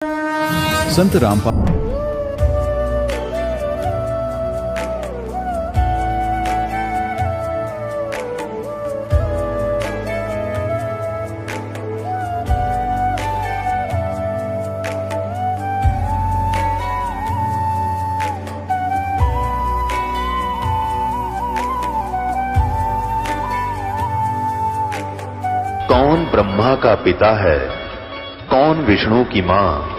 संत रामपाल कौन ब्रह्मा का पिता है, कौन विष्णु की मां,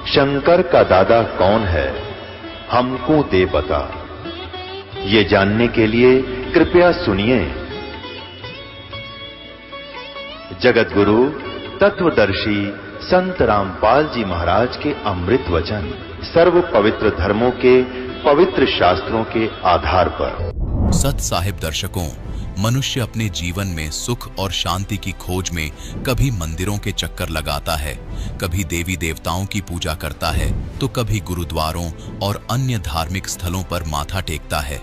शंकर का दादा कौन है, हमको दे बता। ये जानने के लिए कृपया सुनिए। जगत गुरु तत्वदर्शी संत रामपाल जी महाराज के अमृत वचन सर्व पवित्र धर्मों के पवित्र शास्त्रों के आधार पर। सत साहिब दर्शकों, मनुष्य अपने जीवन में सुख और शांति की खोज में कभी मंदिरों के चक्कर लगाता है, कभी देवी देवताओं की पूजा करता है, तो कभी गुरुद्वारों और अन्य धार्मिक स्थलों पर माथा टेकता है।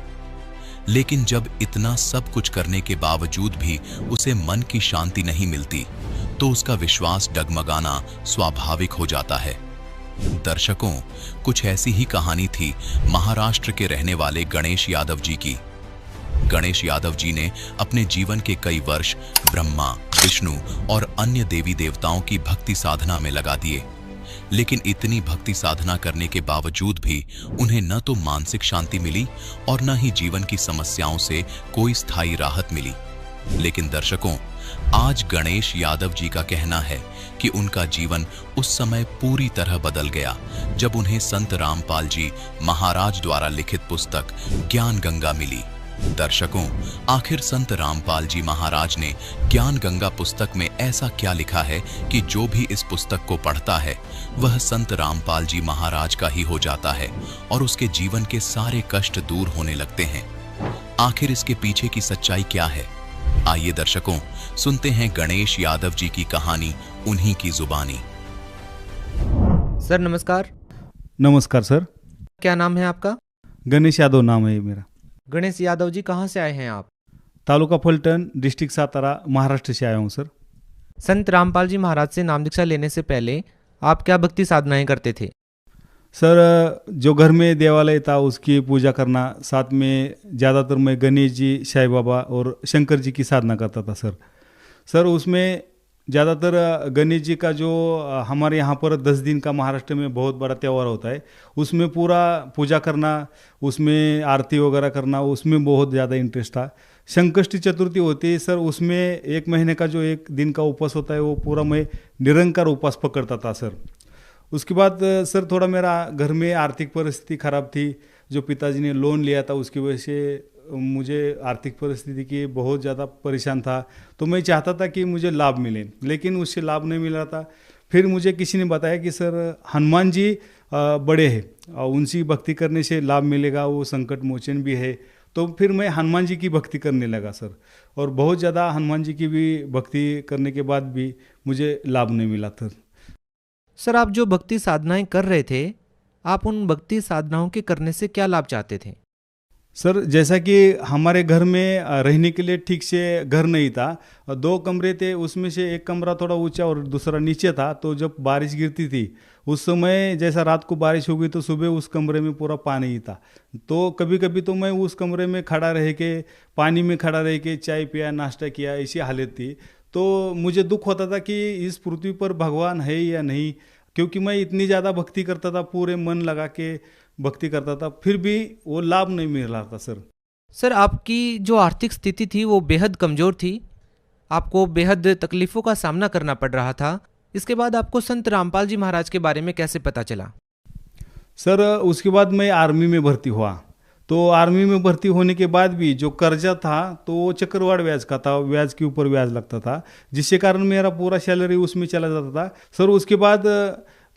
लेकिन जब इतना सब कुछ करने के बावजूद भी उसे मन की शांति नहीं मिलती, तो उसका विश्वास डगमगाना स्वाभाविक हो जाता है। दर्शकों, कुछ ऐसी ही कहानी थी महाराष्ट्र के रहने वाले गणेश यादव जी की। गणेश यादव जी ने अपने जीवन के कई वर्ष ब्रह्मा, विष्णु और अन्य देवी देवताओं की भक्ति साधना में लगा दिए। लेकिन इतनी भक्ति साधना करने के बावजूद भी उन्हें न तो मानसिक शांति मिली और न ही जीवन की समस्याओं से कोई स्थायी राहत मिली। लेकिन दर्शकों, आज गणेश यादव जी का कहना है कि उनका जीवन उस समय पूरी तरह बदल गया जब उन्हें संत रामपाल जी महाराज द्वारा लिखित पुस्तक ज्ञान गंगा मिली। दर्शकों, आखिर संत रामपाल जी महाराज ने ज्ञान गंगा पुस्तक में ऐसा क्या लिखा है कि जो भी इस पुस्तक को पढ़ता है वह संत रामपाल जी महाराज का ही हो जाता है और उसके जीवन के सारे कष्ट दूर होने लगते हैं। आखिर इसके पीछे की सच्चाई क्या है? आइए दर्शकों, सुनते हैं गणेश यादव जी की कहानी उन्हीं की जुबानी। सर नमस्कार। नमस्कार सर। क्या नाम है आपका? गणेश यादव नाम है मेरा। गणेश यादव जी, कहाँ से आए हैं आप? तालुका फलटण, डिस्ट्रिक्ट सातारा, महाराष्ट्र से आया हूँ सर। संत रामपाल जी महाराज से नाम दीक्षा लेने से पहले आप क्या भक्ति साधनाएं करते थे? सर, जो घर में देवालय था उसकी पूजा करना, साथ में ज़्यादातर मैं गणेश जी, साईं बाबा और शंकर जी की साधना करता था सर उसमें ज़्यादातर गणेश जी का जो हमारे यहाँ पर 10 दिन का महाराष्ट्र में बहुत बड़ा त्यौहार होता है, उसमें पूरा पूजा करना, उसमें आरती वगैरह करना, उसमें बहुत ज़्यादा इंटरेस्ट था। संकष्टी चतुर्थी होती है सर, उसमें 1 महीने का जो 1 दिन का उपवास होता है वो पूरा मैं निरंकार उपवास पकड़ता था सर। उसके बाद सर थोड़ा मेरा घर में आर्थिक परिस्थिति खराब थी। जो पिताजी ने लोन लिया था उसकी वजह से मुझे आर्थिक परिस्थिति की बहुत ज़्यादा परेशान था, तो मैं चाहता था कि मुझे लाभ मिले, लेकिन उससे लाभ नहीं मिल रहा था। फिर मुझे किसी ने बताया कि सर हनुमान जी बड़े हैं और उनकी भक्ति करने से लाभ मिलेगा, वो संकट मोचन भी है। तो फिर मैं हनुमान जी की भक्ति करने लगा सर, और बहुत ज़्यादा हनुमान जी की भी भक्ति करने के बाद भी मुझे लाभ नहीं मिला था। सर, आप जो भक्ति साधनाएं कर रहे थे, आप उन भक्ति साधनाओं के करने से क्या लाभ चाहते थे? सर, जैसा कि हमारे घर में रहने के लिए ठीक से घर नहीं था, 2 कमरे थे, उसमें से एक कमरा थोड़ा ऊंचा और दूसरा नीचे था। तो जब बारिश गिरती थी उस समय, जैसा रात को बारिश हो गई तो सुबह उस कमरे में पूरा पानी ही था। तो कभी कभी तो मैं उस कमरे में खड़ा रह के, पानी में खड़ा रह के चाय पिया, नाश्ता किया, ऐसी हालत थी। तो मुझे दुख होता था कि इस पृथ्वी पर भगवान है या नहीं, क्योंकि मैं इतनी ज़्यादा भक्ति करता था, पूरे मन लगा के भक्ति करता था, फिर भी वो लाभ नहीं मिल रहा था सर। आपकी जो आर्थिक स्थिति थी वो बेहद कमज़ोर थी, आपको बेहद तकलीफ़ों का सामना करना पड़ रहा था। इसके बाद आपको संत रामपाल जी महाराज के बारे में कैसे पता चला? सर, उसके बाद मैं आर्मी में भर्ती हुआ। तो आर्मी में भर्ती होने के बाद भी जो कर्जा था तो वो चक्रवाढ़ ब्याज का था, ब्याज के ऊपर ब्याज लगता था, जिसके कारण मेरा पूरा सैलरी उसमें चला जाता था सर। उसके बाद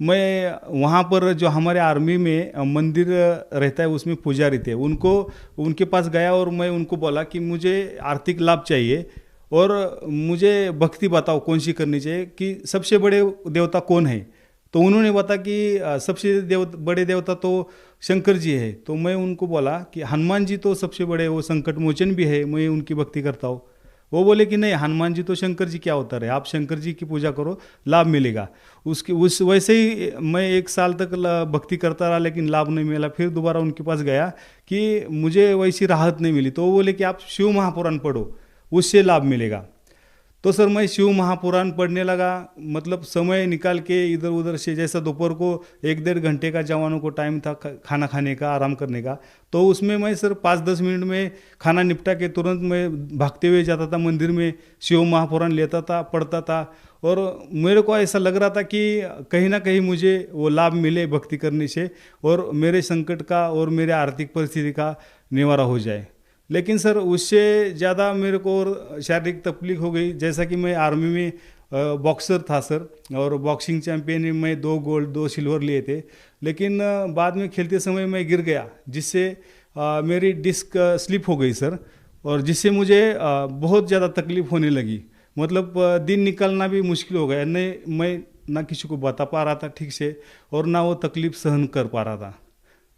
मैं वहाँ पर जो हमारे आर्मी में मंदिर रहता है उसमें पुजारी थे, उनके पास गया और मैं उनको बोला कि मुझे आर्थिक लाभ चाहिए और मुझे भक्ति बताओ कौन सी करनी चाहिए, कि सबसे बड़े देवता कौन है। तो उन्होंने बताया कि सबसे बड़े देवता तो शंकर जी है। तो मैं उनको बोला कि हनुमान जी तो सबसे बड़े, वो संकट मोचन भी है, मैं उनकी भक्ति करता हूँ। वो बोले कि नहीं, हनुमान जी तो शंकर जी क्या होता रहे, आप शंकर जी की पूजा करो, लाभ मिलेगा। उसके उस वैसे ही मैं 1 साल तक भक्ति करता रहा, लेकिन लाभ नहीं मिला। फिर दोबारा उनके पास गया कि मुझे वैसी राहत नहीं मिली, तो वो बोले कि आप शिव महापुराण पढ़ो, उससे लाभ मिलेगा। तो सर मैं शिव महापुराण पढ़ने लगा, मतलब समय निकाल के इधर उधर से, जैसा दोपहर को 1-1.5 घंटे का जवानों को टाइम था खाना खाने का, आराम करने का, तो उसमें मैं सर 5-10 मिनट में खाना निपटा के तुरंत मैं भागते हुए जाता था मंदिर में, शिव महापुराण लेता था, पढ़ता था। और मेरे को ऐसा लग रहा था कि कहीं ना कहीं मुझे वो लाभ मिले भक्ति करने से, और मेरे संकट का और मेरे आर्थिक परिस्थिति का निवारा हो जाए। लेकिन सर उससे ज़्यादा मेरे को और शारीरिक तकलीफ हो गई। जैसा कि मैं आर्मी में बॉक्सर था सर, और बॉक्सिंग चैंपियन में 2 गोल्ड 2 सिल्वर लिए थे, लेकिन बाद में खेलते समय मैं गिर गया, जिससे मेरी डिस्क स्लिप हो गई सर, और जिससे मुझे बहुत ज़्यादा तकलीफ होने लगी। मतलब दिन निकालना भी मुश्किल हो गया, नहीं मैं ना किसी को बता पा रहा था ठीक से, और ना वो तकलीफ सहन कर पा रहा था।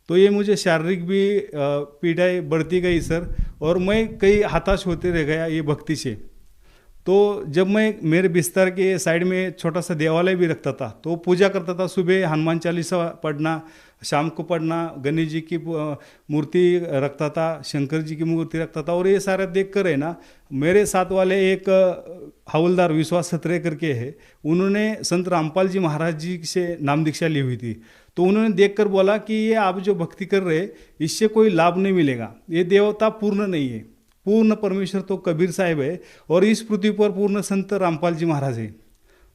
तो ये मुझे शारीरिक भी पीड़ाएँ बढ़ती गई सर, और मैं कई हताश होते रह गया ये भक्ति से। तो जब मैं मेरे बिस्तर के साइड में छोटा सा देवालय भी रखता था, तो पूजा करता था, सुबह हनुमान चालीसा पढ़ना, शाम को पढ़ना, गणेश जी की मूर्ति रखता था, शंकर जी की मूर्ति रखता था। और ये सारा देख कर है ना, मेरे साथ वाले एक हवलदार विश्वास सत्रे करके है, उन्होंने संत रामपाल जी महाराज जी से नाम दीक्षा ली हुई थी। तो उन्होंने देखकर बोला कि ये आप जो भक्ति कर रहे हैं, इससे कोई लाभ नहीं मिलेगा, ये देवता पूर्ण नहीं है, पूर्ण परमेश्वर तो कबीर साहिब है, और इस पृथ्वी पर पूर्ण संत रामपाल जी महाराज है।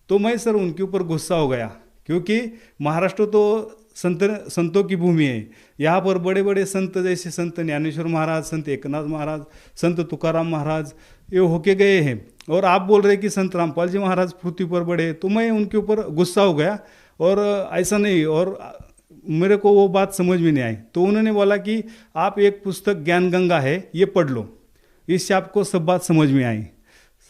तो मैं सर उनके ऊपर गुस्सा हो गया, क्योंकि महाराष्ट्र तो संतों की भूमि है। यहाँ पर बड़े बड़े संत जैसे संत ज्ञानेश्वर महाराज, संत एकनाथ महाराज, संत तुकाराम महाराज ये होके गए हैं, और आप बोल रहे कि संत रामपाल जी महाराज पृथ्वी पर बड़े। तो मैं उनके ऊपर गुस्सा हो गया, और ऐसा नहीं, और मेरे को वो बात समझ में नहीं आई। तो उन्होंने बोला कि आप एक पुस्तक ज्ञान गंगा है, ये पढ़ लो, इससे आपको सब बात समझ में आई।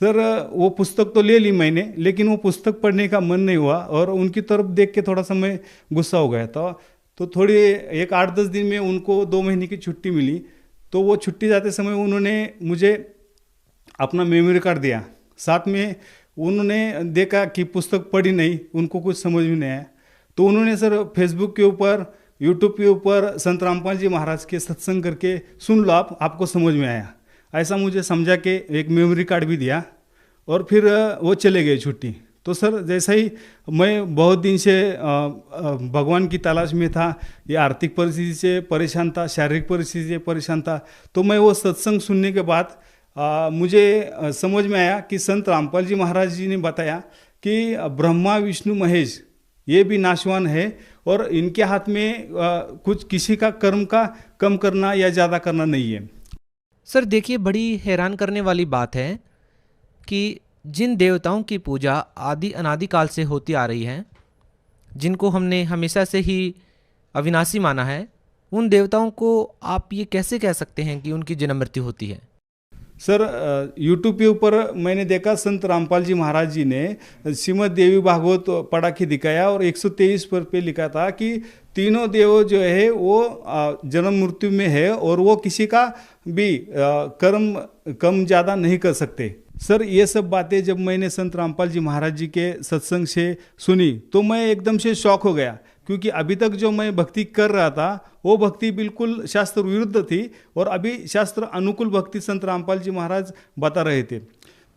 सर वो पुस्तक तो ले ली मैंने, लेकिन वो पुस्तक पढ़ने का मन नहीं हुआ, और उनकी तरफ देख के थोड़ा सा मैं गुस्सा हो गया था। तो थोड़ी एक 8-10 दिन में उनको 2 महीने की छुट्टी मिली। तो वो छुट्टी जाते समय उन्होंने मुझे अपना मेमोरी कार्ड दिया, साथ में उन्होंने देखा कि पुस्तक पढ़ी नहीं, उनको कुछ समझ में नहीं आया। तो उन्होंने सर फेसबुक के ऊपर, यूट्यूब के ऊपर संत रामपाल जी महाराज के सत्संग करके सुन लो, आपको समझ में आया, ऐसा मुझे समझा के एक मेमोरी कार्ड भी दिया, और फिर वो चले गए छुट्टी। तो सर जैसा ही मैं बहुत दिन से भगवान की तलाश में था, ये आर्थिक परिस्थिति से परेशान था, शारीरिक परिस्थिति से परेशान था। तो मैं वो सत्संग सुनने के बाद मुझे समझ में आया कि संत रामपाल जी महाराज जी ने बताया कि ब्रह्मा विष्णु महेश ये भी नाशवान है, और इनके हाथ में कुछ किसी का कर्म का कम करना या ज़्यादा करना नहीं है। सर देखिए, बड़ी हैरान करने वाली बात है कि जिन देवताओं की पूजा आदि अनादि काल से होती आ रही है, जिनको हमने हमेशा से ही अविनाशी माना है, उन देवताओं को आप ये कैसे कह सकते हैं कि उनकी जन्म मृत्यु होती है? सर यूट्यूब के ऊपर मैंने देखा संत रामपाल जी महाराज जी ने श्रीमद् देवी भागवत पढ़ा के दिखाया, और 123 पे लिखा था कि तीनों देव जो है वो जन्म मृत्यु में है, और वो किसी का भी कर्म कम ज़्यादा नहीं कर सकते। सर ये सब बातें जब मैंने संत रामपाल जी महाराज जी के सत्संग से सुनी, तो मैं एकदम से शॉक हो गया, क्योंकि अभी तक जो मैं भक्ति कर रहा था वो भक्ति बिल्कुल शास्त्र विरुद्ध थी, और अभी शास्त्र अनुकूल भक्ति संत रामपाल जी महाराज बता रहे थे।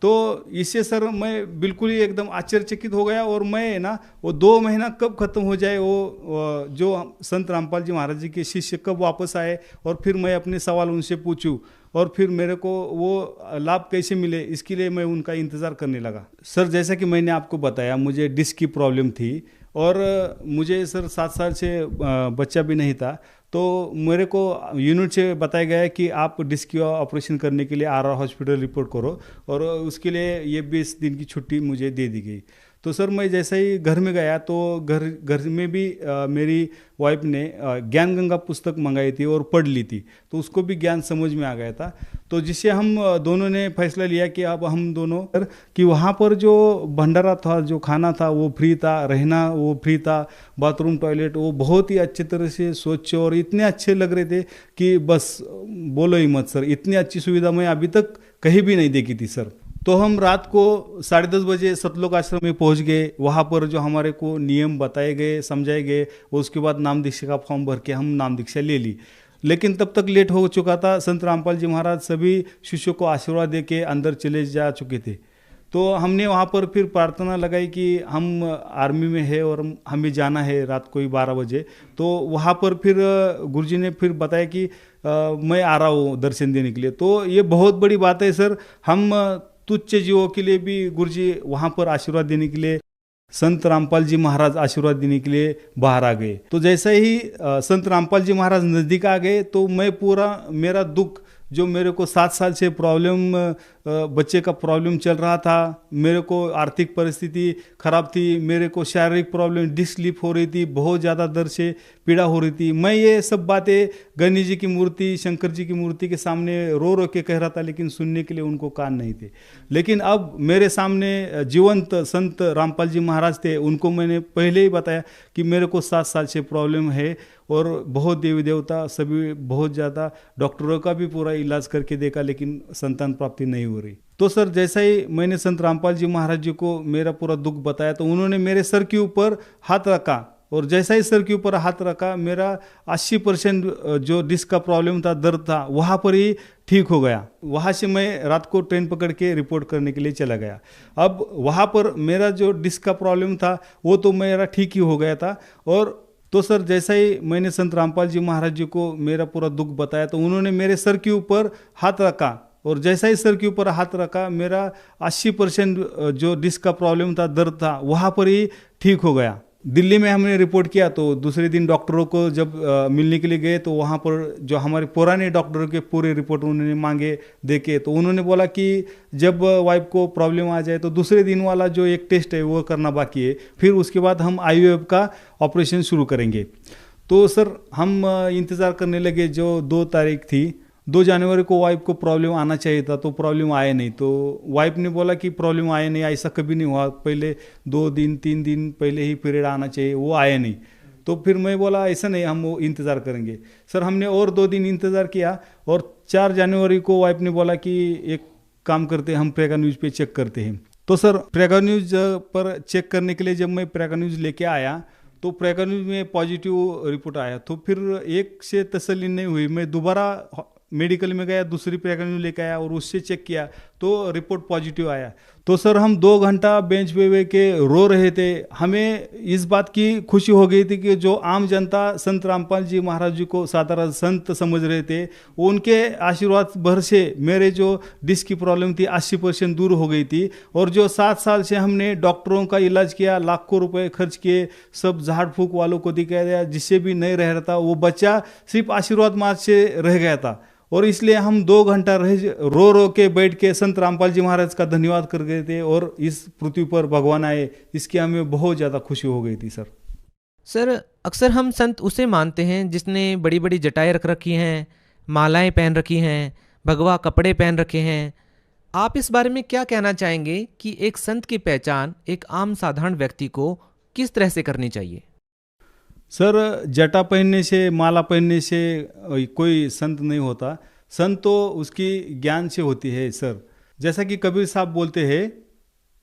तो इससे सर मैं बिल्कुल ही एकदम आश्चर्यचकित हो गया, और मैं ना वो 2 महीना कब खत्म हो जाए, वो जो संत रामपाल जी महाराज जी के शिष्य कब वापस आए, और फिर मैं अपने सवाल उनसे पूछूं, और फिर मेरे को वो लाभ कैसे मिले, इसके लिए मैं उनका इंतज़ार करने लगा। सर जैसा कि मैंने आपको बताया, मुझे डिस्क की प्रॉब्लम थी, और मुझे सर 7 साल से बच्चा भी नहीं था। तो मेरे को यूनिट से बताया गया है कि आप डिस्क का ऑपरेशन करने के लिए RR हॉस्पिटल रिपोर्ट करो, और उसके लिए ये 20 दिन की छुट्टी मुझे दे दी गई। तो सर मैं जैसे ही घर में गया तो घर में भी मेरी वाइफ ने ज्ञान गंगा पुस्तक मंगाई थी और पढ़ ली थी, तो उसको भी ज्ञान समझ में आ गया था। तो जिससे हम दोनों ने फैसला लिया कि अब हम दोनों कि वहाँ पर जो भंडारा था, जो खाना था वो फ्री था, रहना वो फ्री था, बाथरूम टॉयलेट वो बहुत ही अच्छे तरह से स्वच्छ और इतने अच्छे लग रहे थे कि बस बोलो ही मत सर, इतनी अच्छी सुविधा मैं अभी तक कहीं भी नहीं देखी थी सर। तो हम रात को 10:30 बजे सतलोक आश्रम में पहुंच गए। वहाँ पर जो हमारे को नियम बताए गए, समझाए गए, उसके बाद नाम दीक्षा का फॉर्म भर के हम नाम दीक्षा ले ली। लेकिन तब तक लेट हो चुका था। संत रामपाल जी महाराज सभी शिष्यों को आशीर्वाद दे के अंदर चले जा चुके थे। तो हमने वहाँ पर फिर प्रार्थना लगाई कि हम आर्मी में है और हमें जाना है रात को ही 12 बजे। तो वहाँ पर फिर गुरुजी ने फिर बताया कि मैं आ रहा हूँ दर्शन देने के लिए। तो ये बहुत बड़ी बात है सर। हम तुच्छ जीवों के लिए भी गुरुजी वहाँ पर आशीर्वाद देने के लिए, संत रामपाल जी महाराज आशीर्वाद देने के लिए बाहर आ गए। तो जैसे ही संत रामपाल जी महाराज नज़दीक आ गए तो मैं पूरा मेरा दुख, जो मेरे को 7 साल से प्रॉब्लम, बच्चे का प्रॉब्लम चल रहा था, मेरे को आर्थिक परिस्थिति खराब थी, मेरे को शारीरिक प्रॉब्लम, डिस्क स्लिप हो रही थी, बहुत ज़्यादा दर्द से पीड़ा हो रही थी। मैं ये सब बातें गणेश जी की मूर्ति, शंकर जी की मूर्ति के सामने रो रो के कह रहा था, लेकिन सुनने के लिए उनको कान नहीं थे। लेकिन अब मेरे सामने जीवंत संत रामपाल जी महाराज थे। उनको मैंने पहले ही बताया कि मेरे को 7 साल से प्रॉब्लम है और बहुत देवी देवता सभी, बहुत ज़्यादा डॉक्टरों का भी पूरा इलाज करके देखा, लेकिन संतान प्राप्ति नहीं हो रही। तो सर जैसा ही मैंने संत रामपाल जी महाराज जी को मेरा पूरा दुख बताया तो उन्होंने मेरे सर के ऊपर हाथ रखा, और जैसा ही सर के ऊपर हाथ रखा मेरा 80% जो डिस्क का प्रॉब्लम था, दर्द था, वहाँ पर ही ठीक हो गया। वहाँ से मैं रात को ट्रेन पकड़ के रिपोर्ट करने के लिए चला गया। अब वहाँ पर मेरा जो डिस्क का प्रॉब्लम था वो तो मेरा ठीक ही हो गया था। और तो सर जैसा ही मैंने संत रामपाल जी महाराज जी को मेरा पूरा दुख बताया तो उन्होंने मेरे सर के ऊपर हाथ रखा, और जैसा ही सर के ऊपर हाथ रखा मेरा 80% जो डिस्क का प्रॉब्लम था, दर्द था, वहाँ पर ही ठीक हो गया। दिल्ली में हमने रिपोर्ट किया तो दूसरे दिन डॉक्टरों को जब मिलने के लिए गए तो वहाँ पर जो हमारे पुराने डॉक्टरों के पूरे रिपोर्ट उन्होंने मांगे देखे, तो उन्होंने बोला कि जब वाइफ को प्रॉब्लम आ जाए तो दूसरे दिन वाला जो एक टेस्ट है वो करना बाकी है, फिर उसके बाद हम IVF का ऑपरेशन शुरू करेंगे। तो सर हम इंतज़ार करने लगे। जो 2 तारीख थी, 2 जनवरी को वाइफ को प्रॉब्लम आना चाहिए था, तो प्रॉब्लम आया नहीं। तो वाइफ ने बोला कि प्रॉब्लम आया नहीं, ऐसा कभी नहीं हुआ, पहले 2 दिन 3 दिन पहले ही पीरियड आना चाहिए, वो आया नहीं। तो फिर मैं बोला ऐसा नहीं, हम वो इंतज़ार करेंगे। सर हमने और 2 दिन इंतज़ार किया, और 4 जनवरी को वाइफ ने बोला कि एक काम करते हैं, हम प्रेगा न्यूज़ पे चेक करते हैं। तो सर प्रेगा न्यूज़ पर चेक करने के लिए जब मैं प्रेगा न्यूज़ लेके आया तो प्रेगा न्यूज़ में पॉजिटिव रिपोर्ट आया। तो फिर एक से तसल्ली नहीं हुई, मैं दोबारा मेडिकल में गया, दूसरी प्रेगा न्यूज़ लेके आया और उससे चेक किया तो रिपोर्ट पॉजिटिव आया। तो सर हम 2 घंटा बेंच पे के रो रहे थे। हमें इस बात की खुशी हो गई थी कि जो आम जनता संत रामपाल जी महाराज जी को साधारण संत समझ रहे थे, उनके आशीर्वाद भर से मेरे जो डिस्क की प्रॉब्लम थी 80% दूर हो गई थी। और जो 7 साल से हमने डॉक्टरों का इलाज किया, लाखों रुपए खर्च किए, सब झाड़ फूक वालों को दिखाया, जिससे भी नहीं रह रहा था, वो बच्चा सिर्फ आशीर्वाद मात्र से रह गया था। और इसलिए हम 2 घंटा रो रो के बैठ के संत रामपाल जी महाराज का धन्यवाद कर गए थे, और इस पृथ्वी पर भगवान आए, इसकी हमें बहुत ज़्यादा खुशी हो गई थी सर। सर अक्सर हम संत उसे मानते हैं जिसने बड़ी बड़ी जटाएं रख रखी हैं, मालाएं पहन रखी हैं, भगवा कपड़े पहन रखे हैं। आप इस बारे में क्या कहना चाहेंगे कि एक संत की पहचान एक आम साधारण व्यक्ति को किस तरह से करनी चाहिए? सर जटा पहनने से, माला पहनने से कोई संत नहीं होता। संत तो उसकी ज्ञान से होती है सर। जैसा कि कबीर साहब बोलते हैं,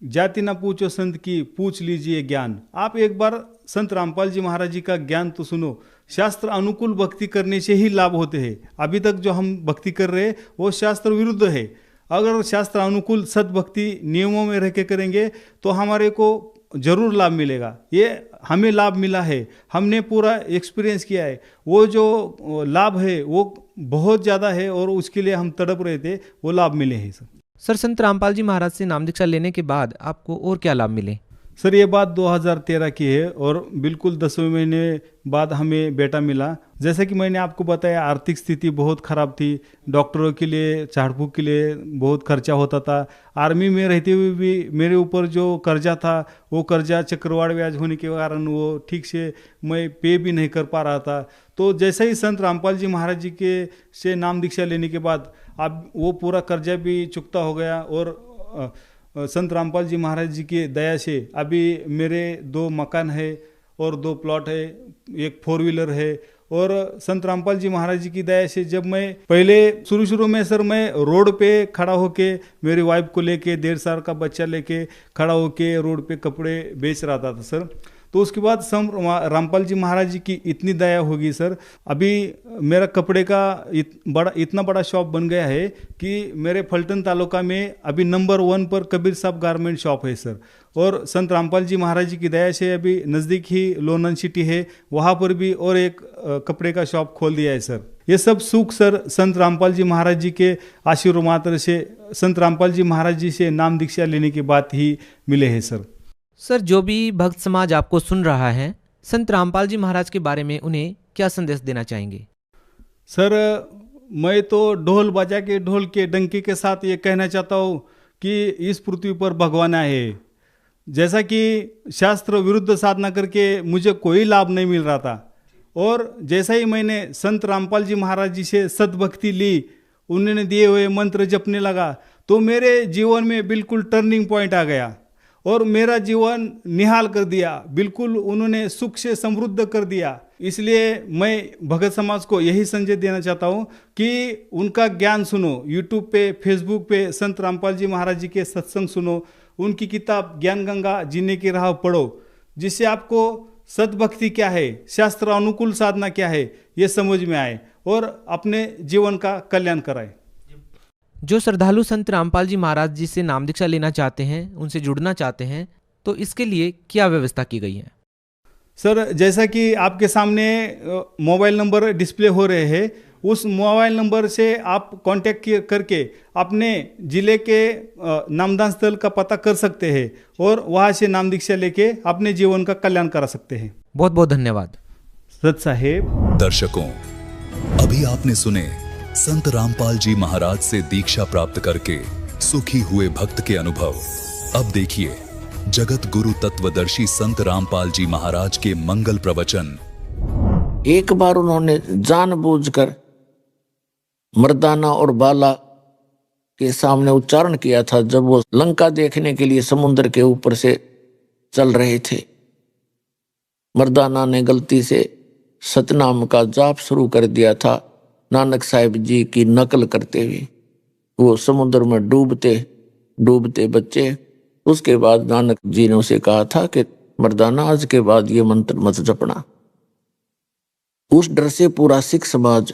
जाति ना पूछो संत की, पूछ लीजिए ज्ञान। आप एक बार संत रामपाल जी महाराज जी का ज्ञान तो सुनो। शास्त्र अनुकूल भक्ति करने से ही लाभ होते हैं। अभी तक जो हम भक्ति कर रहे हैं वो शास्त्र विरुद्ध है। अगर शास्त्र अनुकूल सद्भक्ति नियमों में रह के करेंगे तो हमारे को जरूर लाभ मिलेगा। ये हमें लाभ मिला है, हमने पूरा एक्सपीरियंस किया है। वो जो लाभ है वो बहुत ज़्यादा है, और उसके लिए हम तड़प रहे थे, वो लाभ मिले हैं सर। सर संत रामपाल जी महाराज से नाम दीक्षा लेने के बाद आपको और क्या लाभ मिले? सर ये बात 2013 की है और बिल्कुल 10वें महीने बाद हमें बेटा मिला। जैसा कि मैंने आपको बताया, आर्थिक स्थिति बहुत ख़राब थी, डॉक्टरों के लिए, झाड़ फूक के लिए बहुत खर्चा होता था। आर्मी में रहते हुए भी मेरे ऊपर जो कर्जा था वो कर्जा चक्रवाढ़ ब्याज होने के कारण वो ठीक से मैं पे भी नहीं कर पा रहा था। तो जैसे ही संत रामपाल जी महाराज जी के से नाम दीक्षा लेने के बाद अब वो पूरा कर्जा भी चुकता हो गया और संत रामपाल जी महाराज जी की दया से अभी मेरे 2 मकान है और 2 प्लॉट है, एक 4 व्हीलर है। और संत रामपाल जी महाराज जी की दया से जब मैं पहले शुरू में सर मैं रोड पे खड़ा होके मेरी वाइफ को लेके 1.5 साल का बच्चा लेके खड़ा होके रोड पे कपड़े बेच रहा था सर। तो उसके बाद संत रामपाल जी महाराज जी की इतनी दया होगी सर, अभी मेरा कपड़े का इतना बड़ा शॉप बन गया है कि मेरे फलटन तालुका में अभी नंबर 1 पर कबीर साहब गारमेंट शॉप है सर। और संत रामपाल जी महाराज जी की दया से अभी नज़दीक ही लोनन सिटी है, वहाँ पर भी और एक कपड़े का शॉप खोल दिया है सर। ये सब सुख सर संत रामपाल जी महाराज जी के आशीर्वाद से, संत रामपाल जी महाराज जी से नाम दीक्षा लेने के बाद ही मिले हैं सर। सर, जो भी भक्त समाज आपको सुन रहा है, संत रामपाल जी महाराज के बारे में उन्हें क्या संदेश देना चाहेंगे? सर, मैं तो ढोल बजा के, ढोल के डंके के साथ ये कहना चाहता हूँ कि इस पृथ्वी पर भगवान आए। जैसा कि शास्त्र विरुद्ध साधना करके मुझे कोई लाभ नहीं मिल रहा था, और जैसा ही मैंने संत रामपाल जी महाराज जी से सद्भक्ति ली, उन्होंने दिए हुए मंत्र जपने लगा, तो मेरे जीवन में बिल्कुल टर्निंग पॉइंट आ गया और मेरा जीवन निहाल कर दिया, बिल्कुल उन्होंने सुख से समृद्ध कर दिया। इसलिए मैं भगत समाज को यही संदेश देना चाहता हूँ कि उनका ज्ञान सुनो, यूट्यूब पे, फेसबुक पे संत रामपाल जी महाराज जी के सत्संग सुनो, उनकी किताब ज्ञान गंगा जीने की राह पढ़ो, जिससे आपको सद्भक्ति क्या है, शास्त्र अनुकूल साधना क्या है, ये समझ में आए और अपने जीवन का कल्याण कराए। जो श्रद्धालु संत रामपाल जी महाराज जी से नाम दीक्षा लेना चाहते हैं, उनसे जुड़ना चाहते हैं, तो इसके लिए क्या व्यवस्था की गई है? सर, जैसा कि आपके सामने मोबाइल नंबर डिस्प्ले हो रहे हैं, उस मोबाइल नंबर से आप कांटेक्ट करके अपने ज़िले के नामदान स्थल का पता कर सकते हैं और वहाँ से नाम दीक्षा लेके अपने जीवन का कल्याण करा सकते हैं। बहुत बहुत धन्यवाद सत साहेब। दर्शकों, अभी आपने सुने संत रामपाल जी महाराज से दीक्षा प्राप्त करके सुखी हुए भक्त के अनुभव। अब देखिए जगत गुरु तत्वदर्शी संत रामपाल जी महाराज के मंगल प्रवचन। एक बार उन्होंने जानबूझकर मर्दाना और बाला के सामने उच्चारण किया था, जब वो लंका देखने के लिए समुद्र के ऊपर से चल रहे थे। मर्दाना ने गलती से सतनाम का जाप शुरू कर दिया था, नानक साहिब जी की नकल करते हुए। वो समुद्र में डूबते डूबते बच्चे। उसके बाद नानक जी ने उसे कहा था कि मर्दाना, आज के बाद ये मंत्र मत जपना। उस डर से पूरा सिख समाज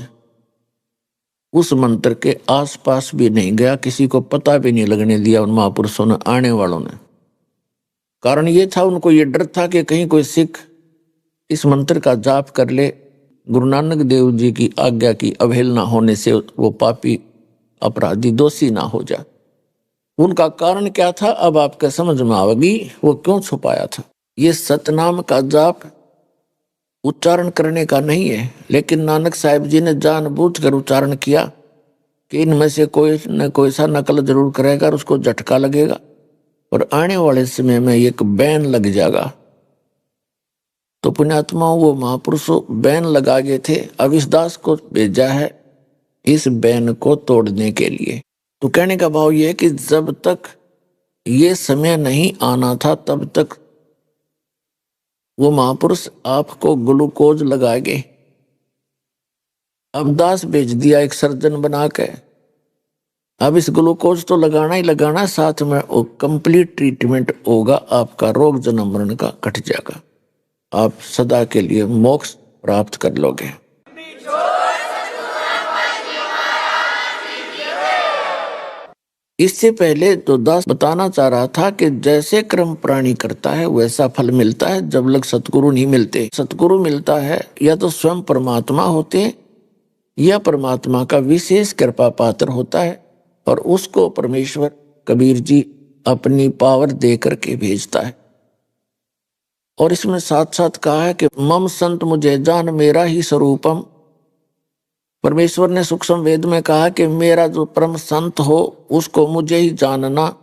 उस मंत्र के आसपास भी नहीं गया, किसी को पता भी नहीं लगने दिया उन महापुरुषों ने, आने वालों ने। कारण ये था, उनको ये डर था कि कहीं कोई सिख इस मंत्र का जाप कर ले, गुरु नानक देव जी की आज्ञा की अवहेलना होने से वो पापी अपराधी दोषी ना हो जाए। उनका कारण क्या था, अब आपके समझ में आवेगी वो क्यों छुपाया था। ये सतनाम का जाप उच्चारण करने का नहीं है, लेकिन नानक साहिब जी ने जानबूझकर उच्चारण किया कि इनमें से कोई न कोई सा नकल जरूर करेगा और उसको झटका लगेगा और आने वाले समय में एक बैन लग जाएगा। तो पुण्यात्माओं, वो महापुरुषों बैन लगा गए थे। अब इस दास को भेजा है इस बैन को तोड़ने के लिए। तो कहने का भाव ये है कि जब तक ये समय नहीं आना था, तब तक वो महापुरुष आपको ग्लूकोज लगाएंगे। अब दास भेज दिया एक सर्जन बना के, अब इस ग्लूकोज तो लगाना ही लगाना, साथ में वो कंप्लीट ट्रीटमेंट होगा, आपका रोग जन्म मरण का कट जाएगा, आप सदा के लिए मोक्ष प्राप्त कर लोगे। इससे पहले तो दास बताना चाह रहा था कि जैसे कर्म प्राणी करता है वैसा फल मिलता है, जब लग सतगुरु नहीं मिलते। सतगुरु मिलता है या तो स्वयं परमात्मा होते हैं या परमात्मा का विशेष कृपा पात्र होता है, और उसको परमेश्वर कबीर जी अपनी पावर दे करके भेजता है। और इसमें साथ साथ कहा है कि मम संत मुझे जान मेरा ही स्वरूपम। परमेश्वर ने सूक्ष्म वेद में कहा कि मेरा जो परम संत हो उसको मुझे ही जानना,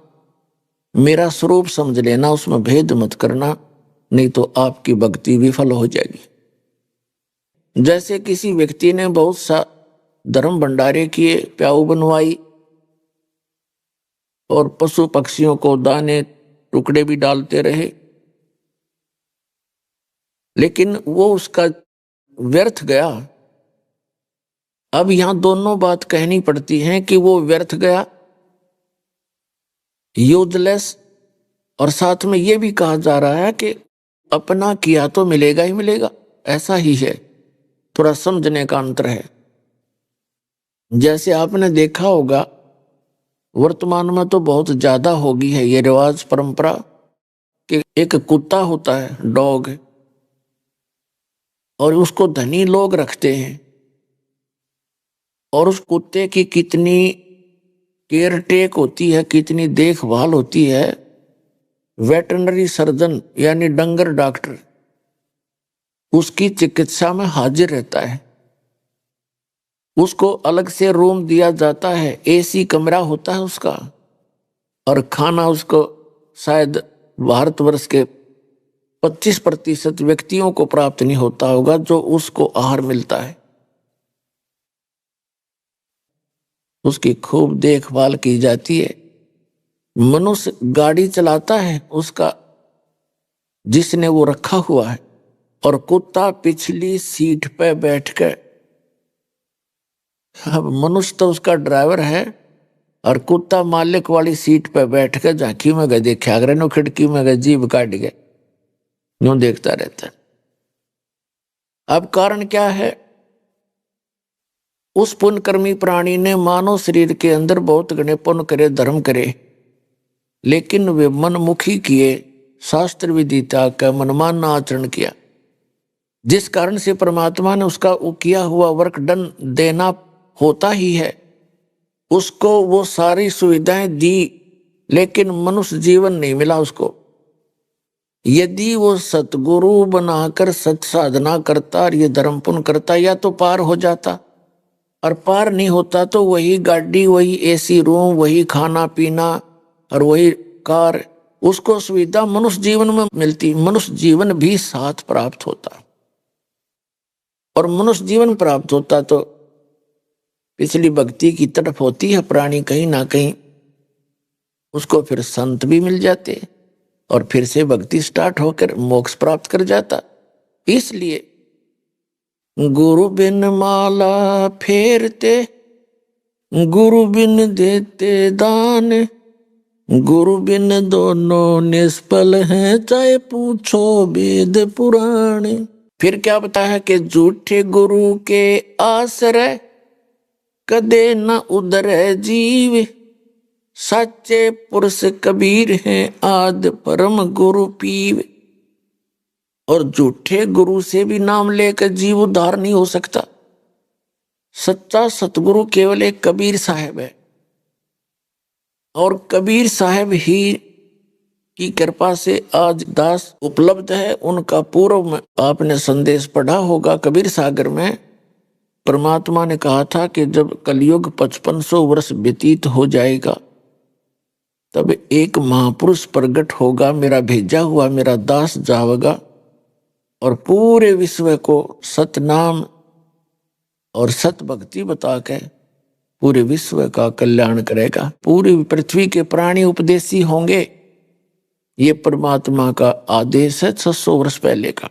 मेरा स्वरूप समझ लेना, उसमें भेद मत करना, नहीं तो आपकी भक्ति विफल हो जाएगी। जैसे किसी व्यक्ति ने बहुत सा धर्म भंडारे किए, प्याऊ बनवाई और पशु पक्षियों को दाने टुकड़े भी डालते रहे, लेकिन वो उसका व्यर्थ गया। अब यहां दोनों बात कहनी पड़ती है कि वो व्यर्थ गया, यूजलेस, और साथ में ये भी कहा जा रहा है कि अपना किया तो मिलेगा ही मिलेगा, ऐसा ही है। थोड़ा समझने का अंतर है। जैसे आपने देखा होगा वर्तमान में तो बहुत ज्यादा हो गई है ये रिवाज परंपरा कि एक कुत्ता होता है, डॉग, और उसको धनी लोग रखते हैं और उस कुत्ते की कितनी केयर टेक होती है, कितनी देखभाल होती है। वेटरनरी सर्जन यानी डंगर डॉक्टर उसकी चिकित्सा में हाजिर रहता है। उसको अलग से रूम दिया जाता है, एसी कमरा होता है उसका, और खाना उसको शायद भारतवर्ष के 25% व्यक्तियों को प्राप्त नहीं होता होगा जो उसको आहार मिलता है। उसकी खूब देखभाल की जाती है। मनुष्य गाड़ी चलाता है उसका जिसने वो रखा हुआ है, और कुत्ता पिछली सीट पे बैठकर, अब मनुष्य तो उसका ड्राइवर है और कुत्ता मालिक वाली सीट पे बैठकर झांकी में गए देखा करे, नो खिड़की में गए जीभ काट गए, यूं देखता रहता है। अब कारण क्या है? उस पुण्यकर्मी प्राणी ने मानव शरीर के अंदर बहुत घने पुण्य करे, धर्म करे, लेकिन वे मनमुखी किए, शास्त्र विधि त्याग कर मनमाना आचरण किया, जिस कारण से परमात्मा ने उसका किया हुआ वर्क डन देना होता ही है। उसको वो सारी सुविधाएं दी, लेकिन मनुष्य जीवन नहीं मिला उसको। यदि वो सतगुरु बनाकर सत साधना करता और ये धर्म पुण्य करता, या तो पार हो जाता, और पार नहीं होता तो वही गाड़ी, वही एसी रूम, वही खाना पीना और वही कार, उसको सुविधा मनुष्य जीवन में मिलती, मनुष्य जीवन भी साथ प्राप्त होता। और मनुष्य जीवन प्राप्त होता तो पिछली भक्ति की तरफ होती है प्राणी कहीं ना कहीं, उसको फिर संत भी मिल जाते और फिर से भक्ति स्टार्ट होकर मोक्ष प्राप्त कर जाता। इसलिए गुरु बिन माला फेरते, गुरु बिन देते दान, गुरु बिन दोनों निष्फल हैं, चाहे पूछो वेद पुराण। फिर क्या बताया कि झूठे गुरु के आश्रय कदे न उधर जीव, सच्चे पुरुष कबीर हैं आदि परम गुरु पीव। और झूठे गुरु से भी नाम लेकर जीव उद्धार नहीं हो सकता। सच्चा सतगुरु केवल एक कबीर साहब है, और कबीर साहब ही की कृपा से आज दास उपलब्ध है। उनका पूर्व में आपने संदेश पढ़ा होगा, कबीर सागर में परमात्मा ने कहा था कि जब कलयुग 5500 वर्ष व्यतीत हो जाएगा तब एक महापुरुष प्रकट होगा, मेरा भेजा हुआ मेरा दास जाएगा और पूरे विश्व को सतनाम और सत भक्ति बता के पूरे विश्व का कल्याण करेगा। पूरी पृथ्वी के प्राणी उपदेशी होंगे। ये परमात्मा का आदेश है 600 वर्ष पहले का।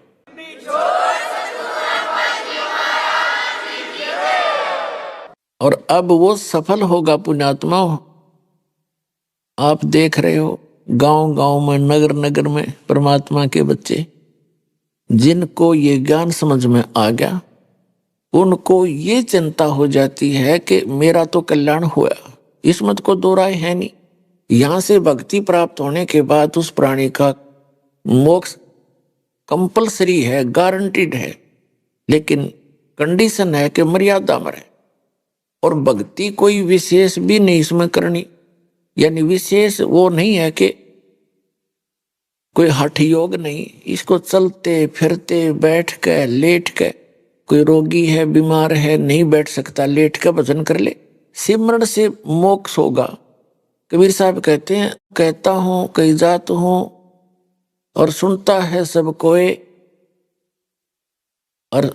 और अब वो सफल होगा पुण्यात्मा। आप देख रहे हो गांव गांव में, नगर नगर में परमात्मा के बच्चे, जिनको ये ज्ञान समझ में आ गया, उनको ये चिंता हो जाती है कि मेरा तो कल्याण हुआ, इसमें तो कोई दो राय है नहीं। यहां से भक्ति प्राप्त होने के बाद उस प्राणी का मोक्ष कंपलसरी है, गारंटीड है, लेकिन कंडीशन है कि मर्यादा में रहे। और भक्ति कोई विशेष भी नहीं इसमें करनी, यानी विशेष वो नहीं है कि कोई हठ योग नहीं, इसको चलते फिरते बैठ के लेट के, कोई रोगी है बीमार है नहीं बैठ सकता, लेट के भजन कर ले, सिमरण से मोक्ष होगा। कबीर साहब कहते हैं, कहता हूं कई जात हूं और सुनता है सब कोई, और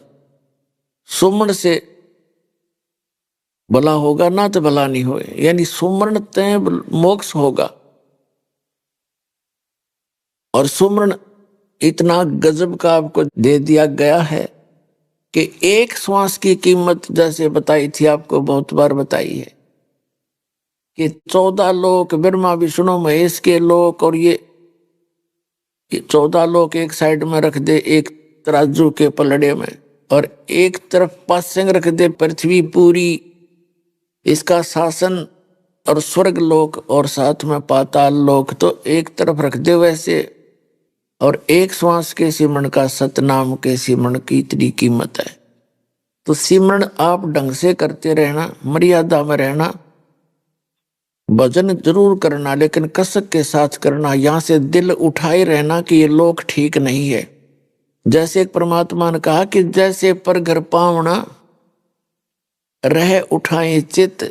सुमरण से भला होगा ना तो भला नहीं होए, यानी सुमरण तय मोक्ष होगा। और सुमरण इतना गजब का आपको दे दिया गया है कि एक श्वास की कीमत जैसे बताई थी, आपको बहुत बार बताई है कि 14 लोक ब्रह्मा विष्णु महेश के लोक, और ये 14 लोक एक साइड में रख दे एक तराजू के पलड़े में, और एक तरफ पासंग रख दे पृथ्वी पूरी, इसका शासन, और स्वर्ग लोक और साथ में पाताल लोक तो एक तरफ रख दे वैसे। और एक श्वास के सिमरण का सतनाम के सिमरण की इतनी कीमत है। तो सिमरण आप ढंग से करते रहना, मर्यादा में रहना, भजन जरूर करना लेकिन कसक के साथ करना। यहां से दिल उठाए रहना कि ये लोक ठीक नहीं है। जैसे एक परमात्मा ने कहा कि जैसे पर घर पावना रह उठाए चित,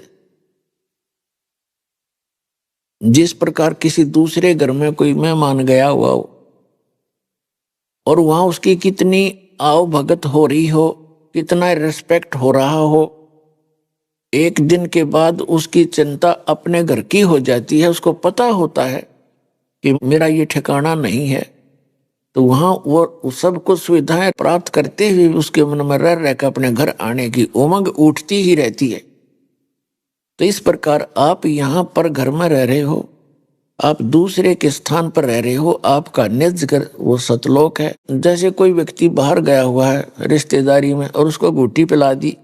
जिस प्रकार किसी दूसरे घर में कोई मेहमान गया हुआ हो और वहां उसकी कितनी आओ भगत हो रही हो, कितना रिस्पेक्ट हो रहा हो, एक दिन के बाद उसकी चिंता अपने घर की हो जाती है। उसको पता होता है कि मेरा ये ठिकाना नहीं है, तो वहां वो सब कुछ सुविधाएं प्राप्त करते हुए उसके मन में रह रहकर अपने घर आने की उमंग उठती ही रहती है। तो इस प्रकार आप यहाँ पर घर में रह रहे हो, आप दूसरे के स्थान पर रह रहे हो, आपका निज घर वो सतलोक है। जैसे कोई व्यक्ति बाहर गया हुआ है रिश्तेदारी में और उसको घूटी पिला दी,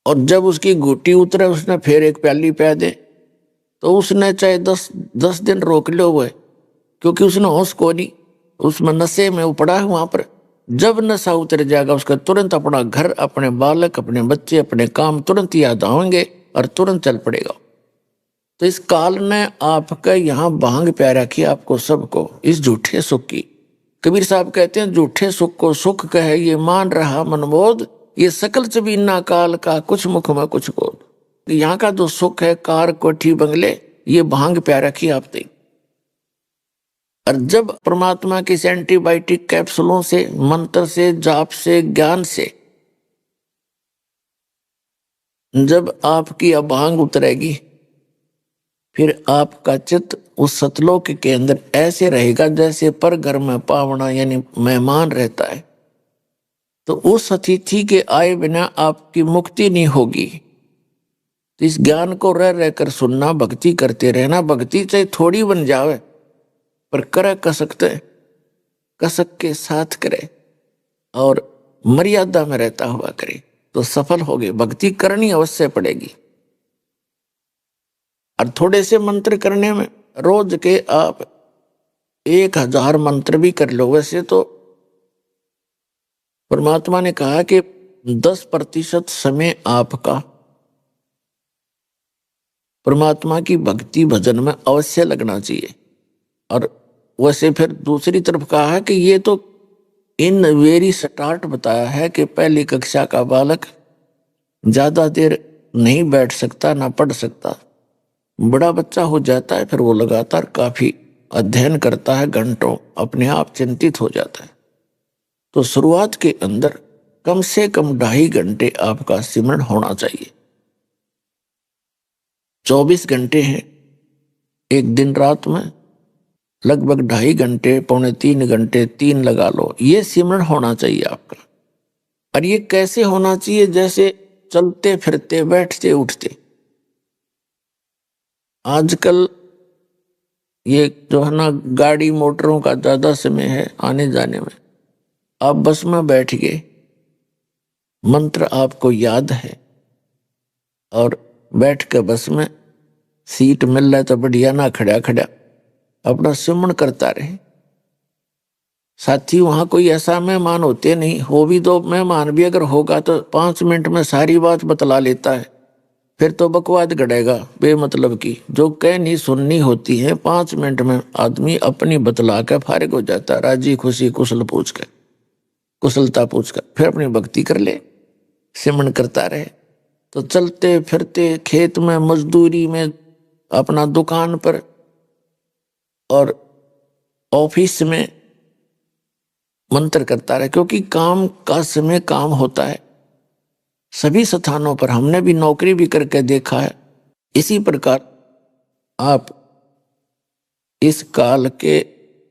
और जब उसकी घूटी उतरे उसने फिर एक प्याली पिला दे, तो उसने चाहे 10 दिन रोक लो हुए, क्योंकि उसने होश को नहीं, उसमें नशे में वो पड़ा है वहां पर। जब नशा उतर जाएगा उसका तुरंत अपना घर, अपने बालक, अपने बच्चे, अपने काम तुरंत याद आएंगे और तुरंत चल पड़ेगा। तो इस काल ने आपका यहाँ भांग प्या रखी आपको सबको इस झूठे सुख की। कबीर साहब कहते हैं झूठे सुख को सुख कहे ये मान रहा मनबोध, ये सकल चबीना काल का कुछ मुख में कुछ बोध। यहाँ का जो सुख है कार कोठी बंगले, ये भांग प्या रखी आपने। और जब परमात्मा की एंटीबायोटिक कैप्सूलों से, मंत्र से, जाप से, ज्ञान से जब आपकी अभांग उतरेगी, फिर आपका चित्त उस सतलोक के अंदर ऐसे रहेगा जैसे पर घर में पावना यानी मेहमान रहता है। तो उस अतिथि के आए बिना आपकी मुक्ति नहीं होगी। तो इस ज्ञान को रह रहकर सुनना, भक्ति करते रहना। भक्ति चाहे थोड़ी बन जावे पर करे कसक के साथ करे और मर्यादा में रहता हुआ करे तो सफल होगे। भक्ति करनी अवश्य पड़ेगी। और थोड़े से मंत्र करने में रोज के आप 1000 मंत्र भी कर लो। वैसे तो परमात्मा ने कहा कि 10% समय आपका परमात्मा की भक्ति भजन में अवश्य लगना चाहिए। और वैसे फिर दूसरी तरफ कहा है कि ये तो इन वेरी स्टार्ट बताया है कि पहली कक्षा का बालक ज्यादा देर नहीं बैठ सकता ना पढ़ सकता। बड़ा बच्चा हो जाता है फिर वो लगातार काफी अध्ययन करता है, घंटों अपने आप चिंतित हो जाता है। तो शुरुआत के अंदर कम से कम 2.5 घंटे आपका सिमरण होना चाहिए। 24 घंटे हैं एक दिन, रात में लगभग 2.5 घंटे, 2.25 घंटे, 3 लगा लो, ये सिमरण होना चाहिए आपका। और ये कैसे होना चाहिए? जैसे चलते फिरते, बैठते उठते। आजकल ये जो है ना गाड़ी मोटरों का ज्यादा समय है आने जाने में। आप बस में बैठ गए, मंत्र आपको याद है और बैठ के बस में सीट मिल रहा है तो बढ़िया, ना खड़ा खड़ा अपना सिमरण करता रहे। साथी वहां कोई ऐसा मेहमान होते नहीं, हो भी दो मेहमान भी अगर होगा तो 5 मिनट में सारी बात बतला लेता है। फिर तो बकवाद गड़ेगा बेमतलब की, जो कहनी सुननी होती है 5 मिनट में आदमी अपनी बतला के फारिग हो जाता, राजी खुशी कुशलता पूछ कर फिर अपनी भक्ति कर ले, सिमरन करता रहे। तो चलते फिरते खेत में, मजदूरी में, अपना दुकान पर और ऑफिस में मंत्र करता रहे, क्योंकि काम का समय काम होता है सभी स्थानों पर। हमने भी नौकरी भी करके देखा है। इसी प्रकार आप इस काल के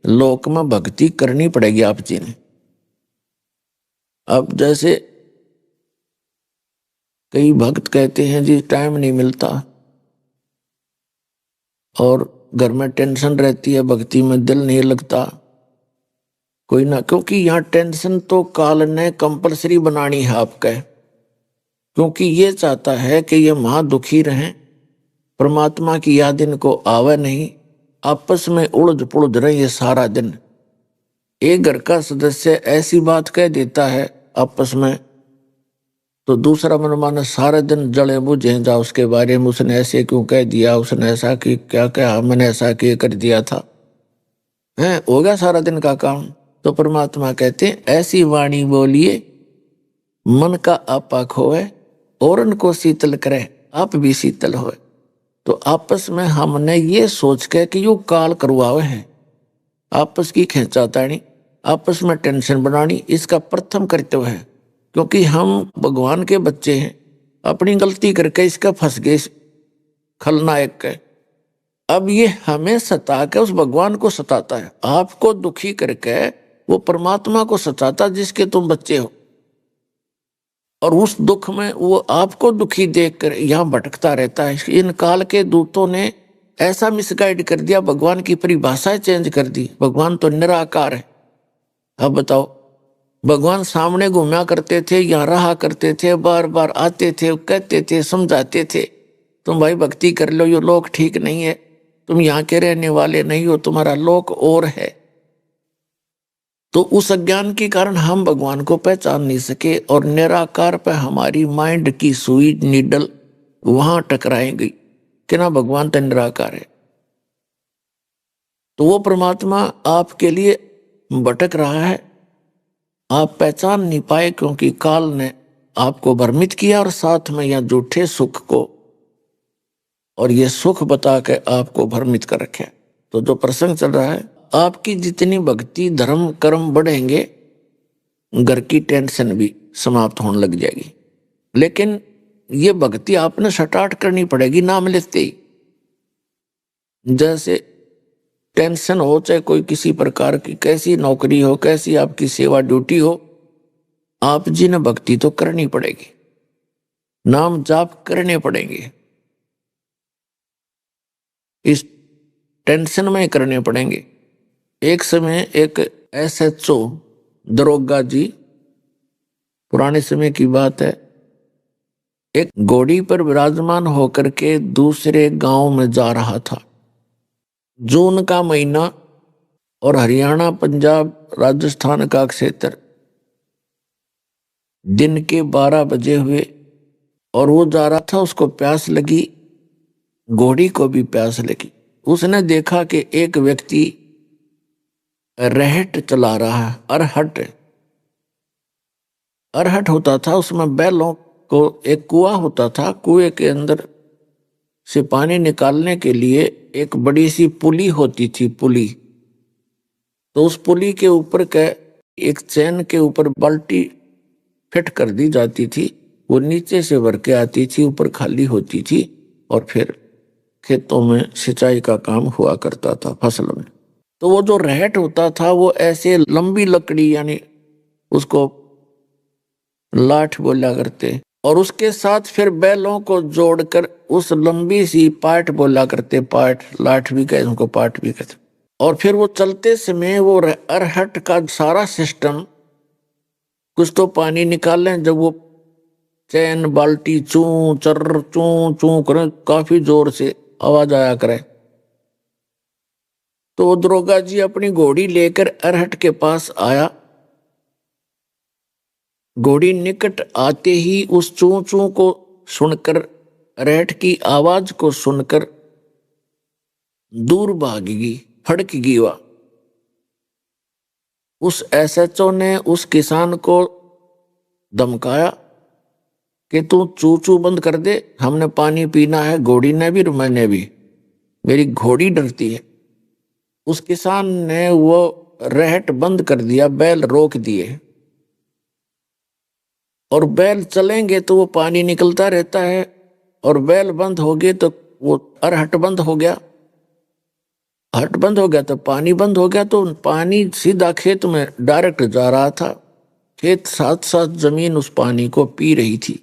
लोक में भक्ति करनी पड़ेगी आप जी ने। अब जैसे कई भक्त कहते हैं जी टाइम नहीं मिलता और घर में टेंशन रहती है, भक्ति में दिल नहीं लगता, कोई ना, क्योंकि यहाँ टेंशन तो काल ने कंपलसरी बनानी है आपका, क्योंकि ये चाहता है कि ये महा दुखी रहें, परमात्मा की याद इनको आवे नहीं, आपस में उलझ पुलझ रहे ये सारा दिन। एक घर का सदस्य ऐसी बात कह देता है आपस में तो दूसरा मन माने सारे दिन जले बुझे जा उसके बारे में, उसने ऐसे क्यों कह दिया, उसने ऐसा कि क्या कहा, मैंने ऐसा क्यों कर दिया था, है हो गया सारा दिन का काम। तो परमात्मा कहते हैं ऐसी वाणी बोलिए मन का आपा खोए और उनको शीतल करे आप भी शीतल होए। तो आपस में हमने ये सोच के कि यो काल करवावे हैं, आपस की खींचातानी, आपस में टेंशन बनानी, इसका प्रथम कर्तव्य है। क्योंकि हम भगवान के बच्चे हैं, अपनी गलती करके इसका फंस गए खलनायक के। अब ये हमें सता के उस भगवान को सताता है, आपको दुखी करके वो परमात्मा को सताता जिसके तुम बच्चे हो, और उस दुख में वो आपको दुखी देखकर यहाँ भटकता रहता है। इन काल के दूतों ने ऐसा मिसगाइड कर दिया, भगवान की परिभाषा चेंज कर दी। भगवान तो निराकार है। अब बताओ, भगवान सामने घूमा करते थे, यहाँ रहा करते थे, बार बार आते थे, कहते थे, समझाते थे, तुम भाई भक्ति कर लो, ये लोक ठीक नहीं है, तुम यहाँ के रहने वाले नहीं हो, तुम्हारा लोक और है। तो उस अज्ञान के कारण हम भगवान को पहचान नहीं सके और निराकार पे हमारी माइंड की सुई नीडल वहां टकराई गई कि ना भगवान तो निराकार है। तो वो परमात्मा आपके लिए भटक रहा है, आप पहचान नहीं पाए क्योंकि काल ने आपको भ्रमित किया और साथ में यह झूठे सुख को और ये सुख बता के आपको भ्रमित कर रखे। तो जो प्रसंग चल रहा है, आपकी जितनी भक्ति धर्म कर्म बढ़ेंगे, घर की टेंशन भी समाप्त होने लग जाएगी। लेकिन ये भक्ति आपने स्टार्ट करनी पड़ेगी नाम लेते ही। जैसे टेंशन हो, चाहे कोई किसी प्रकार की कैसी नौकरी हो, कैसी आपकी सेवा ड्यूटी हो, आप जी ने भक्ति तो करनी पड़ेगी, नाम जाप करने पड़ेंगे, इस टेंशन में करने पड़ेंगे। एक समय एक SHO दरोगा जी, पुराने समय की बात है, एक घोड़ी पर विराजमान होकर के दूसरे गांव में जा रहा था। जून का महीना और हरियाणा, पंजाब, राजस्थान का क्षेत्र, दिन के 12 बजे हुए और वो जा रहा था, उसको प्यास लगी, घोड़ी को भी प्यास लगी। उसने देखा कि एक व्यक्ति रहट चला रहा है, अरहट होता था, उसमें बैलों को एक कुआं होता था, कुएं के अंदर से पानी निकालने के लिए एक बड़ी सी पुली होती थी, पुली। तो उस पुली के ऊपर के एक चैन के ऊपर बाल्टी फिट कर दी जाती थी, वो नीचे से भर के आती थी, ऊपर खाली होती थी और फिर खेतों में सिंचाई का काम हुआ करता था, फसल में। तो वो जो रहट होता था वो ऐसे लंबी लकड़ी, यानी उसको लाठ बोला करते, और उसके साथ फिर बैलों को जोड़कर उस लंबी सी पाट बोला करते, पाट, लाठ भी कहते उनको, पाट भी कहते। और फिर वो चलते समय वो अरहट का सारा सिस्टम, कुछ तो पानी निकाल लें, जब वो चैन बाल्टी चूं चर चूं चूं करे, काफी जोर से आवाज आया करे। तो दरोगा जी अपनी घोड़ी लेकर अरहट के पास आया। घोड़ी निकट आते ही उस चूं चूं को सुनकर रहट की आवाज को सुनकर दूर भागेगी, फड़केगी वह। उस एसएचओ ने उस किसान को धमकाया कि तू चू चू बंद कर दे, हमने पानी पीना है, घोड़ी ने भी और मैंने भी, मेरी घोड़ी डरती है। उस किसान ने वो रहट बंद कर दिया, बैल रोक दिए, और बैल चलेंगे तो वो पानी निकलता रहता है, और बैल बंद हो गए तो वो अरहट बंद हो गया। हट बंद हो गया तो पानी बंद हो गया, तो पानी सीधा खेत में डायरेक्ट जा रहा था। खेत साथ साथ जमीन उस पानी को पी रही थी।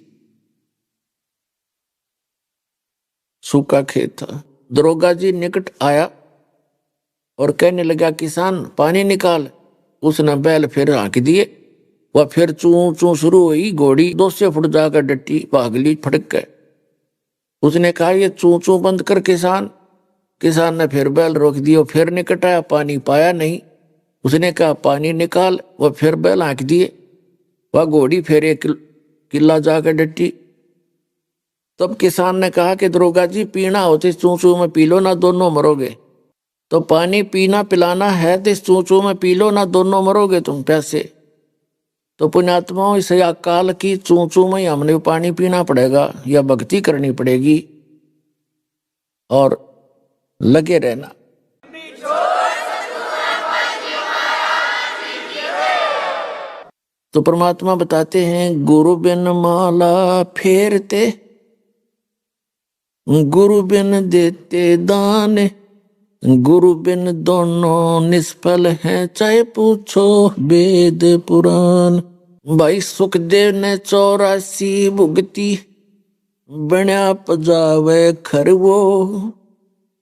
सूखा खेत था। दरोगा जी निकट आया और कहने लगा, किसान पानी निकाल। उसने बैल फिर हाँक दिए, वह फिर चू चू शुरू हुई। घोड़ी 200 फुट जाकर डटी, भाग ली फटक गए। उसने कहा, ये चू चू बंद कर किसान। किसान ने फिर बैल रोक दिया, फिर निकट आया, पानी पाया नहीं। उसने कहा, पानी निकाल। वह फिर बैल हाँक दिए, वह घोड़ी फिर 1 किला जाकर डटी। तब किसान ने कहा कि दरोगा जी, पीना हो तो इस चू चू में पी लो, ना दोनों मरोगे। तो पानी पीना पिलाना है तो इस चू चू में पी लो, ना दोनों मरोगे तुम प्यासे। तो पुण्यात्माओं, इस अकाल की चू चू में ही हमने पानी पीना पड़ेगा, या भक्ति करनी पड़ेगी और लगे रहना। तो परमात्मा बताते हैं, गुरु बिन माला फेरते, गुरु बिन देते दान, गुरु बिन दोनों निष्फल हैं, चाहे पूछो वेद पुराण। भाई सुखदेव ने 84 भुगती, बण्या पजावे खरवो,